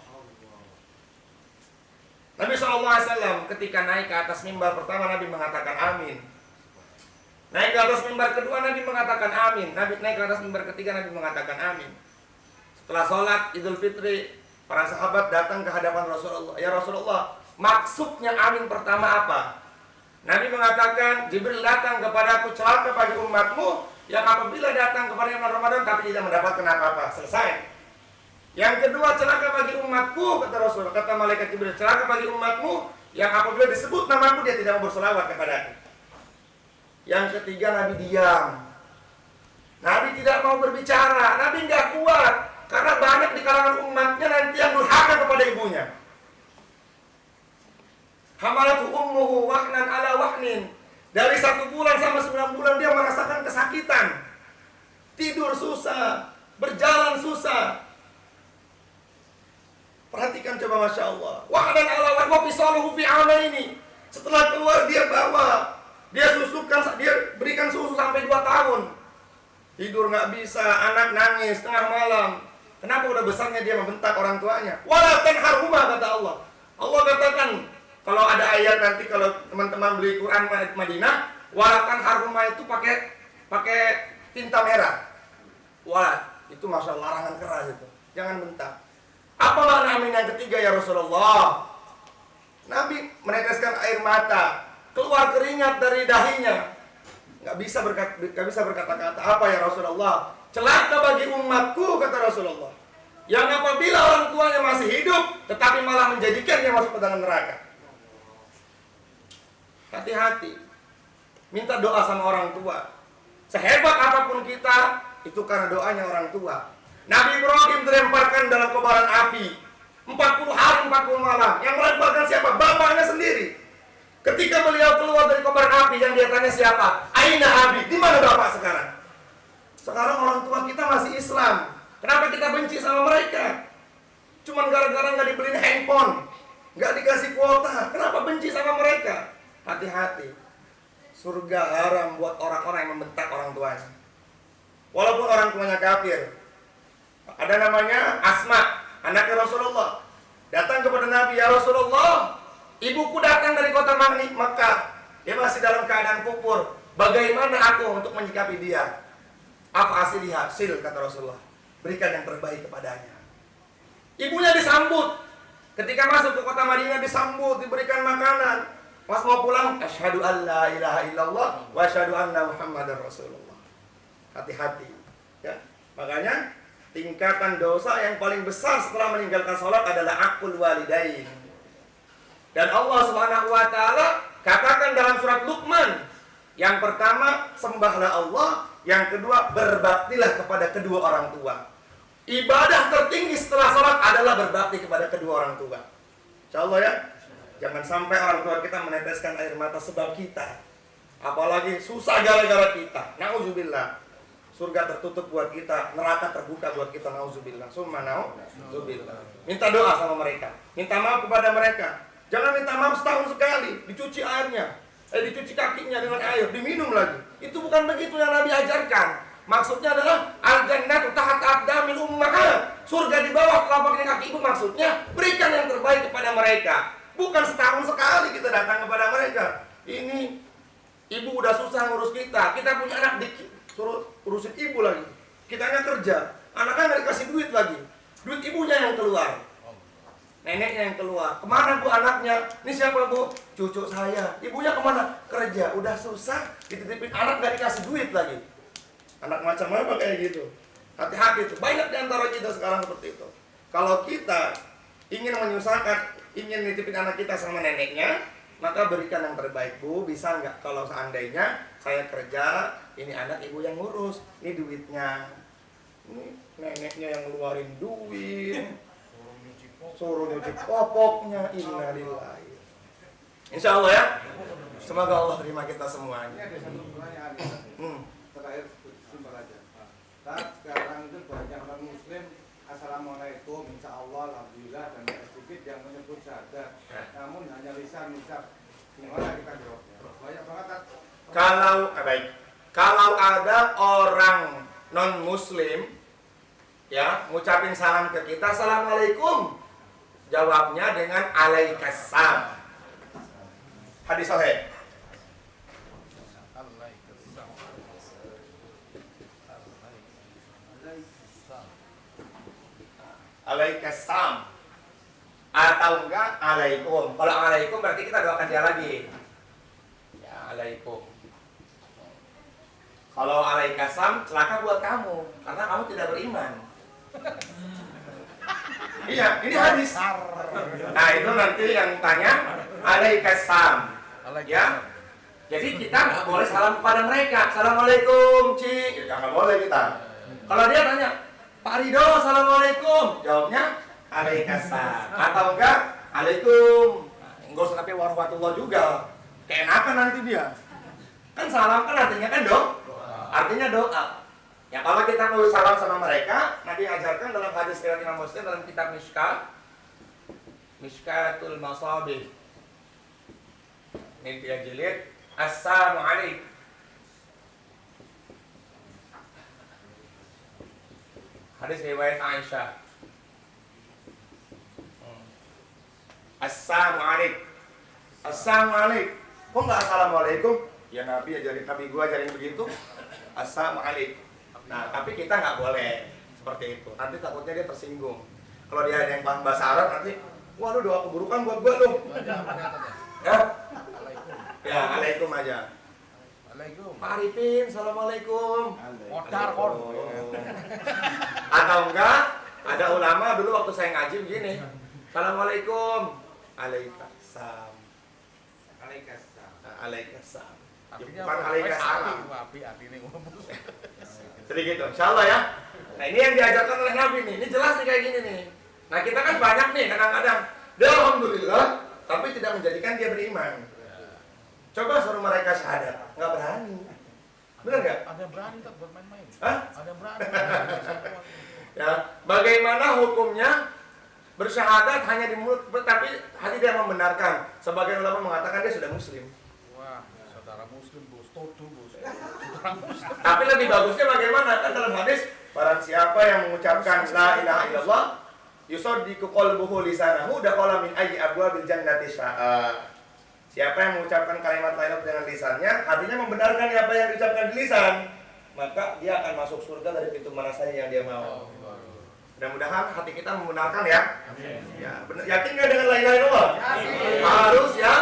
Nabi SAW ketika naik ke atas mimbar pertama, Nabi mengatakan amin. Naik ke atas mimbar kedua, Nabi mengatakan amin. Naik ke atas mimbar ketiga, Nabi mengatakan amin. Setelah sholat Idul Fitri, para sahabat datang ke hadapan Rasulullah. Ya Rasulullah, maksudnya amin pertama apa? Nabi mengatakan, Jibril datang kepadaku, celaka bagi umatmu yang apabila datang kepada bulan Ramadan tapi tidak mendapatkan apa-apa. Selesai. Yang kedua, celaka bagi umatku, kata Rasulullah, kata malaikat Jibril, celaka bagi umatmu yang apabila disebut namaku dia tidak mau berselawat kepadaku. Yang ketiga, Nabi diam. Nabi tidak mau berbicara. Nabi nggak kuat karena banyak di kalangan umatnya nanti yang durhaka kepada ibunya. Hamalatu ummuhu wahnan ala wahnin. Dari 1 bulan sampai 9 bulan dia merasakan kesakitan. Tidur susah, berjalan susah. Perhatikan coba, Masya Allah. Wahnan ala wahnin wa fisaluhu fi amaini. Setelah keluar dia bawa, dia susukan, dia berikan susu sampai 2 tahun. Tidur nggak bisa, anak nangis tengah malam. Kenapa udah besarnya dia membentak orang tuanya? Wala tanharhuma, kata Allah. Allah katakan, kalau ada ayat nanti kalau teman-teman beli Quran Madinah, wala tanharhuma itu pakai tinta merah. Wah, itu masalah larangan keras itu. Jangan bentak. Apa makna amin yang ketiga ya Rasulullah? Nabi meneteskan air mata, keluar keringat dari dahinya. Nggak bisa berkata-kata. Apa ya Rasulullah? Celaka bagi umatku, kata Rasulullah, yang apabila orang tuanya masih hidup tetapi malah menjadikannya masuk ke dalam neraka. Hati-hati. Minta doa sama orang tua. Sehebat apapun kita, itu karena doanya orang tua. Nabi Ibrahim dilemparkan dalam kobaran api 40 hari 40 malam. Yang melemparkan siapa? Bapaknya sendiri. Ketika beliau keluar dari kobaran api, yang dia tanya siapa? Aina abi, di mana bapak sekarang? Sekarang orang tua kita masih Islam. Kenapa kita benci sama mereka? Cuman gara-gara nggak dibeliin handphone, nggak dikasih kuota. Kenapa benci sama mereka? Hati-hati. Surga haram buat orang-orang yang membentak orang tuanya. Walaupun orang tuanya kafir. Ada namanya Asma, anaknya Rasulullah. Datang kepada Nabi, ya Rasulullah, ibuku datang dari kota Makkah. Dia masih dalam keadaan kufur. Bagaimana aku untuk menyikapi dia? Apa asliha? Sil, kata Rasulullah. Berikan yang terbaik kepadanya. Ibunya disambut. Ketika masuk ke kota Madinah disambut, diberikan makanan. Pas mau pulang, asyhadu an la ilaha illallah wa asyhadu anna Muhammadar Rasulullah. Hati-hati. Ya. Makanya tingkatan dosa yang paling besar setelah meninggalkan sholat adalah aqul walidain. Dan Allah Subhanahu wa taala katakan dalam surat Luqman, yang pertama sembahlah Allah, yang kedua berbaktilah kepada kedua orang tua. Ibadah tertinggi setelah sholat adalah berbakti kepada kedua orang tua. Insyaallah ya. Jangan sampai orang tua kita meneteskan air mata sebab kita. Apalagi susah gara-gara kita. Nauzubillah. Surga tertutup buat kita, neraka terbuka buat kita. Nauzubillah. Summa nauzubillah. Minta doa sama mereka. Minta maaf kepada mereka. Jangan minta maaf setahun sekali. Dicuci airnya. Dicuci kakinya dengan air. Diminum lagi. Itu bukan begitu yang Nabi ajarkan. Maksudnya adalah al-jannatu tahta aqdamil ummahat. Surga di bawah telapak kaki ibu, maksudnya berikan yang terbaik kepada mereka. Bukan setahun sekali kita datang kepada mereka. Ini ibu udah susah ngurus kita. Kita punya anak suruh urusin ibu lagi. Kitanya kerja, anaknya nggak dikasih duit lagi. Duit ibunya yang keluar, neneknya yang keluar. Kemana bu anaknya? Ini siapa bu? Cucu saya. Ibunya kemana? Kerja. Udah susah, dititipin anak nggak dikasih duit lagi. Anak macam apa kayak gitu? Hati-hati tuh. Banyak di antara kita sekarang seperti itu. Kalau kita ingin menyusahkan, ingin nitipin anak kita sama neneknya, maka berikan yang terbaik. Bu, bisa nggak kalau seandainya saya kerja, ini anak ibu yang ngurus, ini duitnya. Ini neneknya yang ngeluarin duit, suruh nyuci popoknya. Innalillahi. Insya Allah ya. Semoga Allah terima kita Ini semuanya. ada satu pertanyaan terakhir simpel aja. Saat sekarang itu banyak orang muslim assalamualaikum, insya Allah, alhamdulillah, dan sedikit yang menyebut syahadat, namun hanya lisan ucap. Gimana kita jawabnya? Banyak banget kan? Kalau ada orang non muslim ya ngucapin salam ke kita, assalamualaikum, jawabnya dengan alaikassalam. Hadis sahih. Alaikassalam atau enggak alaikum. Kalau alaikum berarti kita doakan dia lagi. Ya, alaikum. Kalau alaikassalam celaka buat kamu karena kamu tidak beriman. Iya, ini hadis. Nah, itu nanti yang tanya alaikassalam. Ya. Jadi kita nggak boleh salam kepada mereka. Assalamualaikum, Ci. Ya, nggak boleh kita. Kalau dia tanya, Pak Ridho, assalamualaikum. Jawabnya alaikassalam. Atau enggak, alaikum. Enggak usah pakai warahmatullah juga. Keenakan nanti dia. Kan salam kan artinya kan artinya doa. Ya kalau kita mau salam sama mereka, Nabi ajarkan dalam hadis riwayat Imam Muslim dalam kitab Mishkatul Masabih. Ini dia jilid. Assalamualaikum. Hadis riwayat Aisyah. Assalamualaikum. Assalamualaikum. Kok nggak assalamualaikum? Ya Nabi ajarin, Nabi gua ajarin begitu. Assalamualaikum. Nah, tapi kita nggak boleh seperti itu. Nanti takutnya dia tersinggung. Kalau dia ada yang paham bahasa Arab nanti, wah lu doa keburukan buat gua lu. Ya, ya, alaikum aja. Assalamualaikum. Pak Arifin, assalamualaikum. Modar kon. Atau enggak, ada ulama dulu waktu saya ngaji begini. Assalamualaikum. Alaikassalam. Alaikassalam. Artinya Bukan alaikassalam. Wapi artinya ngomong. Jadi gitu, insyaallah ya. Nah ini yang diajarkan oleh Nabi nih. Ini jelas nih kayak gini nih. Nah kita kan banyak nih kadang-kadang. Dia alhamdulillah, tapi tidak menjadikan dia beriman. Coba suruh mereka syahadat, nggak berani. Benar nggak? Ada yang berani tak buat main-main? Hah? Ada yang berani. Ya, bagaimana hukumnya bersyahadat hanya di mulut, tapi hati dia membenarkan. Sebagian ulama mengatakan dia sudah muslim. Wah, saudara muslim bos, todo bos. Saudara muslim. Tapi lebih bagusnya bagaimana? Kan dalam hadis, barang siapa yang mengucapkan la ilaha illallah, yusaddiqu qalbuhu lisanahu dakhala min ayyi abwabil jannati sya'a. Siapa yang mengucapkan kalimat la ilaha dengan lisannya, hatinya membenarkan apa yang diucapkan di lisan, maka dia akan masuk surga dari pintu mana saja yang dia mau. Mudah-mudahan hati kita membenarkan ya. Ya, benar. Yakin nggak dengan la ilaha illallah? Harus ya.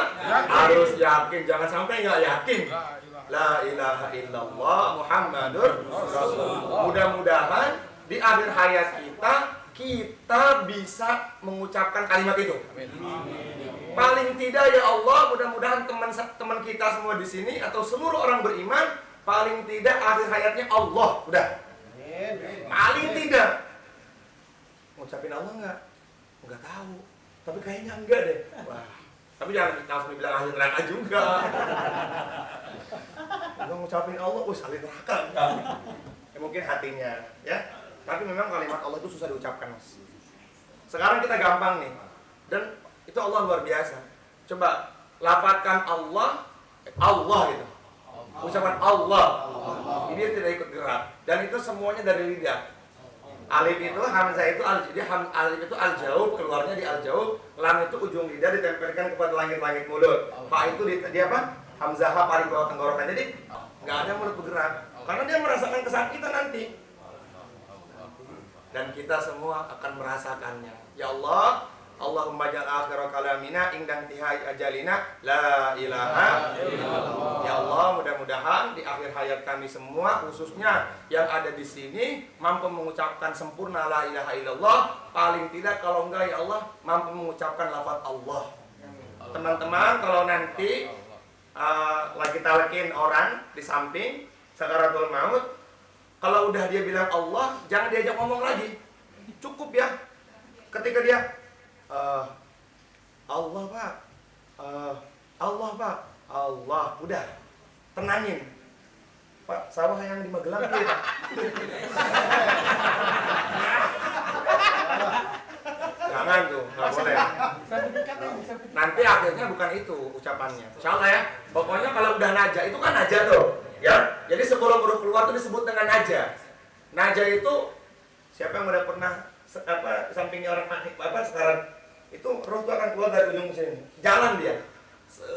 Harus yakin. Jangan sampai nggak yakin. La ilaha illallah Muhammadur Rasulullah. Mudah-mudahan di akhir hayat kita bisa mengucapkan kalimat itu. Paling tidak ya Allah, mudah-mudahan teman kita semua di sini atau seluruh orang beriman paling tidak akhir hayatnya Allah. Udah. Paling tidak. Ngucapin Allah enggak? Enggak tahu. Tapi kayaknya enggak deh. Wah. Tapi jangan langsung dibilang ahli neraka juga. Enggak ngucapin Allah, ahli neraka enggak. Ya, mungkin hatinya, ya. Tapi memang kalimat Allah itu susah diucapkan, Mas. Sekarang kita gampang nih. Dan itu Allah luar biasa. Coba lafadzkan Allah itu. Ucapan Allah. Ini dia tidak ikut gerak. Dan itu semuanya dari lidah. Alif itu, hamzah itu, alif itu al-jauh, keluarnya di al-jauh. Lam itu ujung lidah ditempelkan kepada langit-langit mulut. Fa itu dia apa? Hamzah paling bawah tenggorokan. Jadi nggak ada mulut bergerak. Karena dia merasakan kesakitan nanti. Dan kita semua akan merasakannya. Ya Allah, Allahumma ja'al akhir kalamina indang tihai ajalina la ilaha illallah. Ya Allah, mudah-mudahan di akhir hayat kami semua, khususnya yang ada di sini, mampu mengucapkan sempurna la ilaha illallah. Paling tidak kalau enggak ya Allah, mampu mengucapkan lafaz Allah. Teman-teman, kalau nanti lagi talqin orang di samping sakaratul maut, kalau udah dia bilang Allah, jangan diajak ngomong lagi. Cukup ya. Ketika dia Allah Pak, Allah Pak, Allah, udah tenangin. Pak, sawah yang di Magelang tuh ya, Pak. Jangan tuh, nggak boleh. Nanti akhirnya bukan itu ucapannya. Insyaallah ya. Pokoknya kalau udah naja, itu kan naja tuh, ya. Jadi sebelum huruf keluar tuh disebut dengan naja. Naja itu siapa yang udah pernah sampingnya orang mati sekarang itu roh itu akan keluar dari ujung sini. Jalan dia.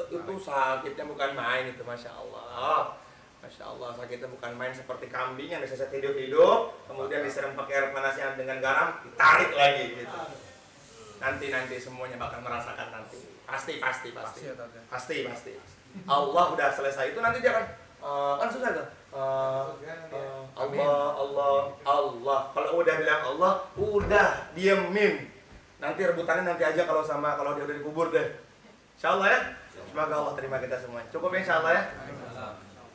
Itu sakitnya bukan main itu, Masya Allah. Masya Allah, sakitnya bukan main seperti kambing yang diseset hidup-hidup, kemudian disiram pakai air panas yang dengan garam, ditarik lagi gitu. Nanti semuanya bakal merasakan nanti. Pasti. Allah udah selesai itu nanti dia akan kan susah tuh. Allah. Kalau udah bilang Allah, udah diemin. Nanti rebutannya nanti aja kalau dia udah dikubur deh. Insyaallah ya. Semoga Allah terima kita semua. Cukup insyaallah ya.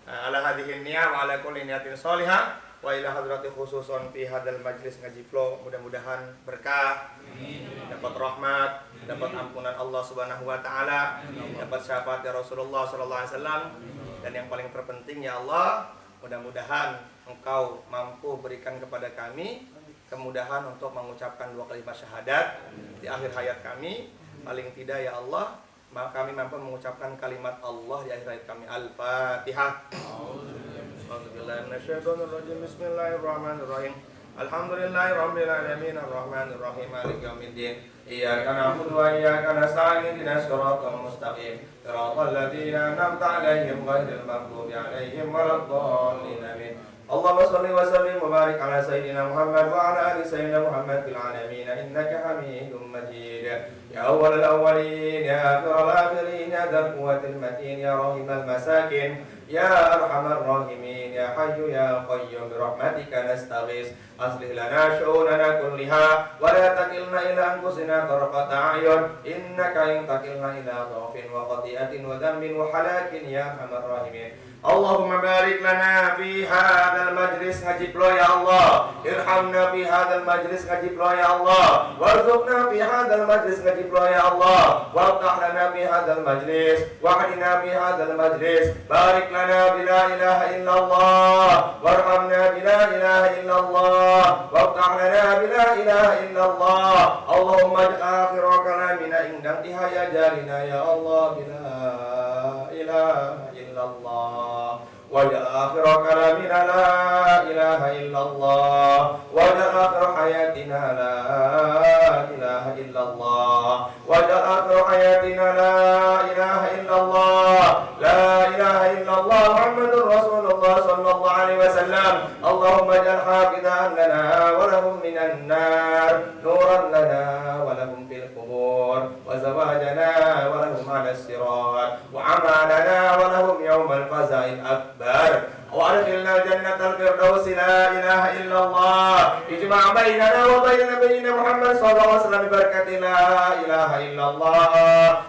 Ala hadhihi niyah wa ala kulli niyatin shalihah wa ila hadrati khususon fi hadal majlis ngaji flow, mudah-mudahan berkah, dapat rahmat, dapat ampunan Allah Subhanahu wa taala, dapat syafaat ya Rasulullah sallallahu alaihi wasallam, dan yang paling terpenting ya Allah, mudah-mudahan Engkau mampu berikan kepada kami kemudahan untuk mengucapkan 2 kalimat syahadat di akhir hayat kami. Paling tidak ya Allah, maka kami mampu mengucapkan kalimat Allah di akhir hayat kami. Al-Fatihah. A'udzubillahi minasyaitonir rajim. Bismillahirrahmanirrahim. Alhamdulillahirabbil alamin arrahmanir rahim maliki yaumiddin. Iyyaka na'budu wa iyyaka nasta'in ihdinas siratal mustaqim. Siratal ladzina an'amta 'alaihim ghairil maghdubi 'alaihim waladdallin. Amin. Allahumma shalli wa sallim wa barik ala sayyidina Muhammad wa ala ali sayyidina Muhammad fil alamin innaka Hamidum Majid. Ya awwalal awwalin ya akhiral akhirin ya dzal quwwatil matin ya rahimal masakin ya arhamar rahimin ya hayyu ya qayyum bi rahmatika nastaghis aslih lana syu'unana kulliha wa la takilna ila anfusina tarfata a'yun innaka in takilna ila dhafin wa khati'atin wa dhanbin wa halakin ya arhamar rahimin. Allahumma barik lana fi hadzal majlis ngaji flow ya Allah. Irhamna fi hadzal majlis ngaji flow ya Allah. Warzuqna fi hadzal majlis ngaji flow ya Allah. Waftah lana fi hadzal majlis wahdina fi hadzal majlis. Barik lana bi la ilaha illallah. Warhamna bi la ilaha illallah. Waftah lana bi la ilaha illallah. Allahumma akhir kalamina indang tihaya jalina ya Allah bi la ilaha illallah. Wajah akhir kalamina la ilaha illallah. Wajah akhir hayatina la ilaha illallah. Wajah akhir hayatina la ilaha illallah. La ilaha illallah Muhammadur Rasulullah sallallahu alaihi wasallam. Allahumma ja'al hafidan lana wa lahum minan nar, nuran lana wa lahum fil qubur, wa zawajana wa lahum ala sirat, wa amalana wa lahum yawmal fazail akbar. وأدخلنا جنة الفردوس لا إله إلا الله. اجمع بيننا وبين نبينا محمد صلى الله عليه وسلم ببركة لا إله إلا الله.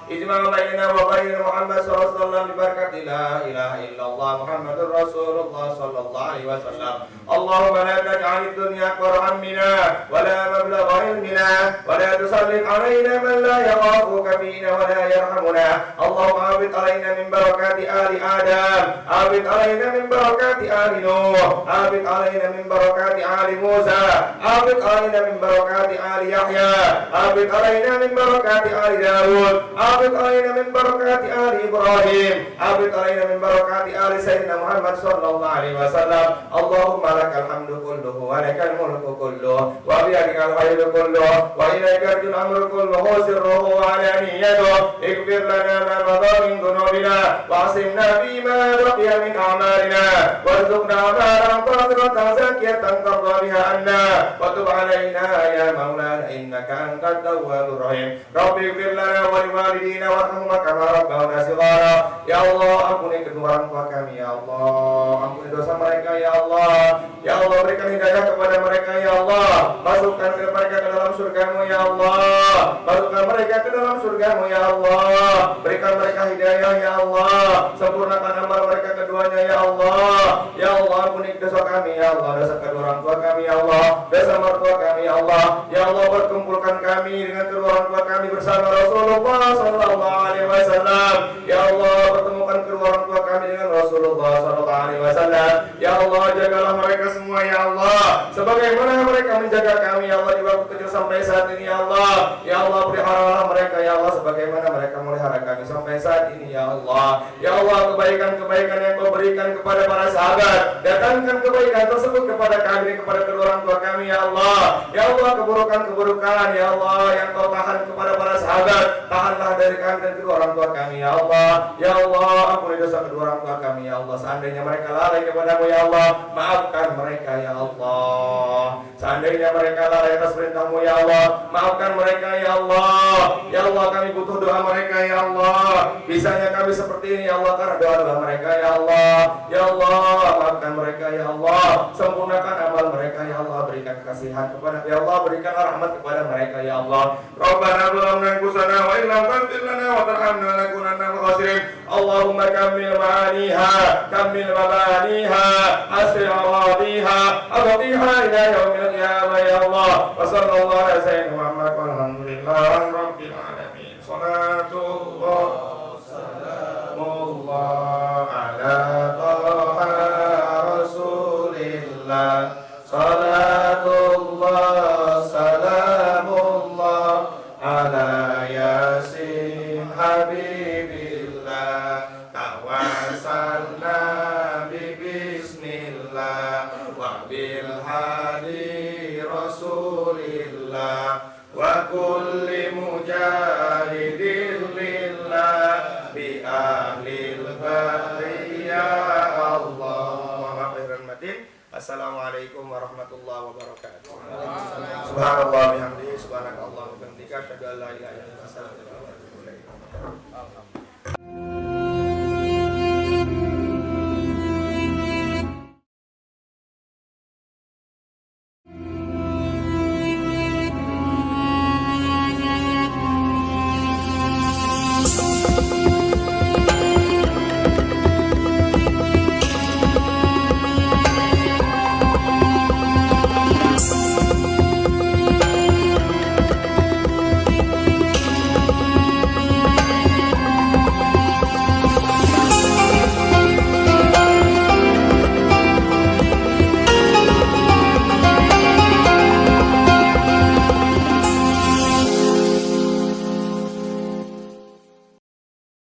اجمع بيننا وبين محمد صلى الله عليه وسلم ببركة لا إله إلا الله محمد رسول الله صلى الله عليه وسلم. اللهم لا تجعل الدنيا أكبر همنا ولا مبلغ علمنا ولا تسلط علينا من لا يخافك فينا ولا يرحمنا. اللهم أبد علينا من بركات آل آدم، أبد علينا من بركات آل نوح، أبد علينا من بركات آل موسى، أبد علينا من بركات آل يحيى أفض علينا من بركات آل داود أفض علينا من بركات آل إبراهيم أفض علينا من بركات آل سيدنا محمد صلى الله عليه وسلم اللهم لك الحمد كله ولك الملك كله وبيدك الخير كله وإليك يرجع الأمر كله سره وعلانيته اغفر لنا ما مضى من ذنوبنا وعصمنا فيما بقي من أعمالنا وارزقنا أعمالا طاهرة زاكية ترضى بها عنا وتب علينا يا مولانا إنك أنت التواب الرحيم رب اغفر لنا ولوالدينا وارحمهما كما ربونا صغارا ya Allah ampuni kedua orang tua kami ya Allah ampuni dosa mereka ya Allah ya Allah berikan hidayah kepada mereka ya Allah masukkan mereka ke dalam surgamu ya Allah masukkan mereka ke dalam surgamu ya Allah berikan mereka hidayah ya Allah sempurnakan amal mereka keduanya ya Allah ampuni dosa kami ya Allah dosa kedua orang tua kami ya Allah dosa mertua kami ya Allah berkumpulkan kami dengan kedua orang tua kami bersama Rasulullah sallallahu alaihi wasallam ya Allah pertemukan kedua orang tua kami dengan Rasulullah sallallahu alaihi wasallam ya Allah jagalah mereka semua ya Allah sebagaimana mereka menjaga kami ya Allah di waktu kecil sampai saat ini ya Allah peliharalah mereka ya Allah sebagaimana mereka melihara kami sampai saat ini ya Allah kebaikan-kebaikan yang Kau berikan kepada para sahabat datangkan kebaikan tersebut kepada kami kepada kedua orang tua kami ya Allah keburukan-keburukan ya Allah yang Kau tahan kepada para sahabat tahanlah dari kami dan kedua orang tua kami ya Allah ampuni dosa kedua orang tua kami ya Allah seandainya mereka lalai kepadamu ya Allah maafkan mereka ya Allah seandainya mereka lalai atas perintahmu ya Allah maafkan mereka ya Allah kami butuh doa mereka ya Allah bisanya kami seperti ini ya Allah karena doa mereka ya Allah maafkan mereka ya Allah sempurnakan amal mereka ya Allah berikan kasihan kepada ya Allah berikan rahmat kepada mereka ya Allah Rabbana zalamna anfusana wa illam taghfir lana wa tarhamna lanakunanna minal khasirin Allahumma kammil ma'aniha kammil mabaniha asri awadiha abadiha ila yaumil qiyamah ya Allah wa sallallahu ala sayyidina Muhammad walhamdulillahi rabbil alamin salatullah salamullah ala taha rasulillah salatullah salamullah ala yasin habibillah tawasalna bismillah wa bil hadi rasulillah wa kulli mujahidin lillah bi ahlil bariyah Allah Assalamualaikum warahmatullahi wabarakatuh. Subhanallah bihamdihi subhanakallahumma wa bihamdika asyhadu an la ilaha illa anta astaghfiruka wa atubu ilaik.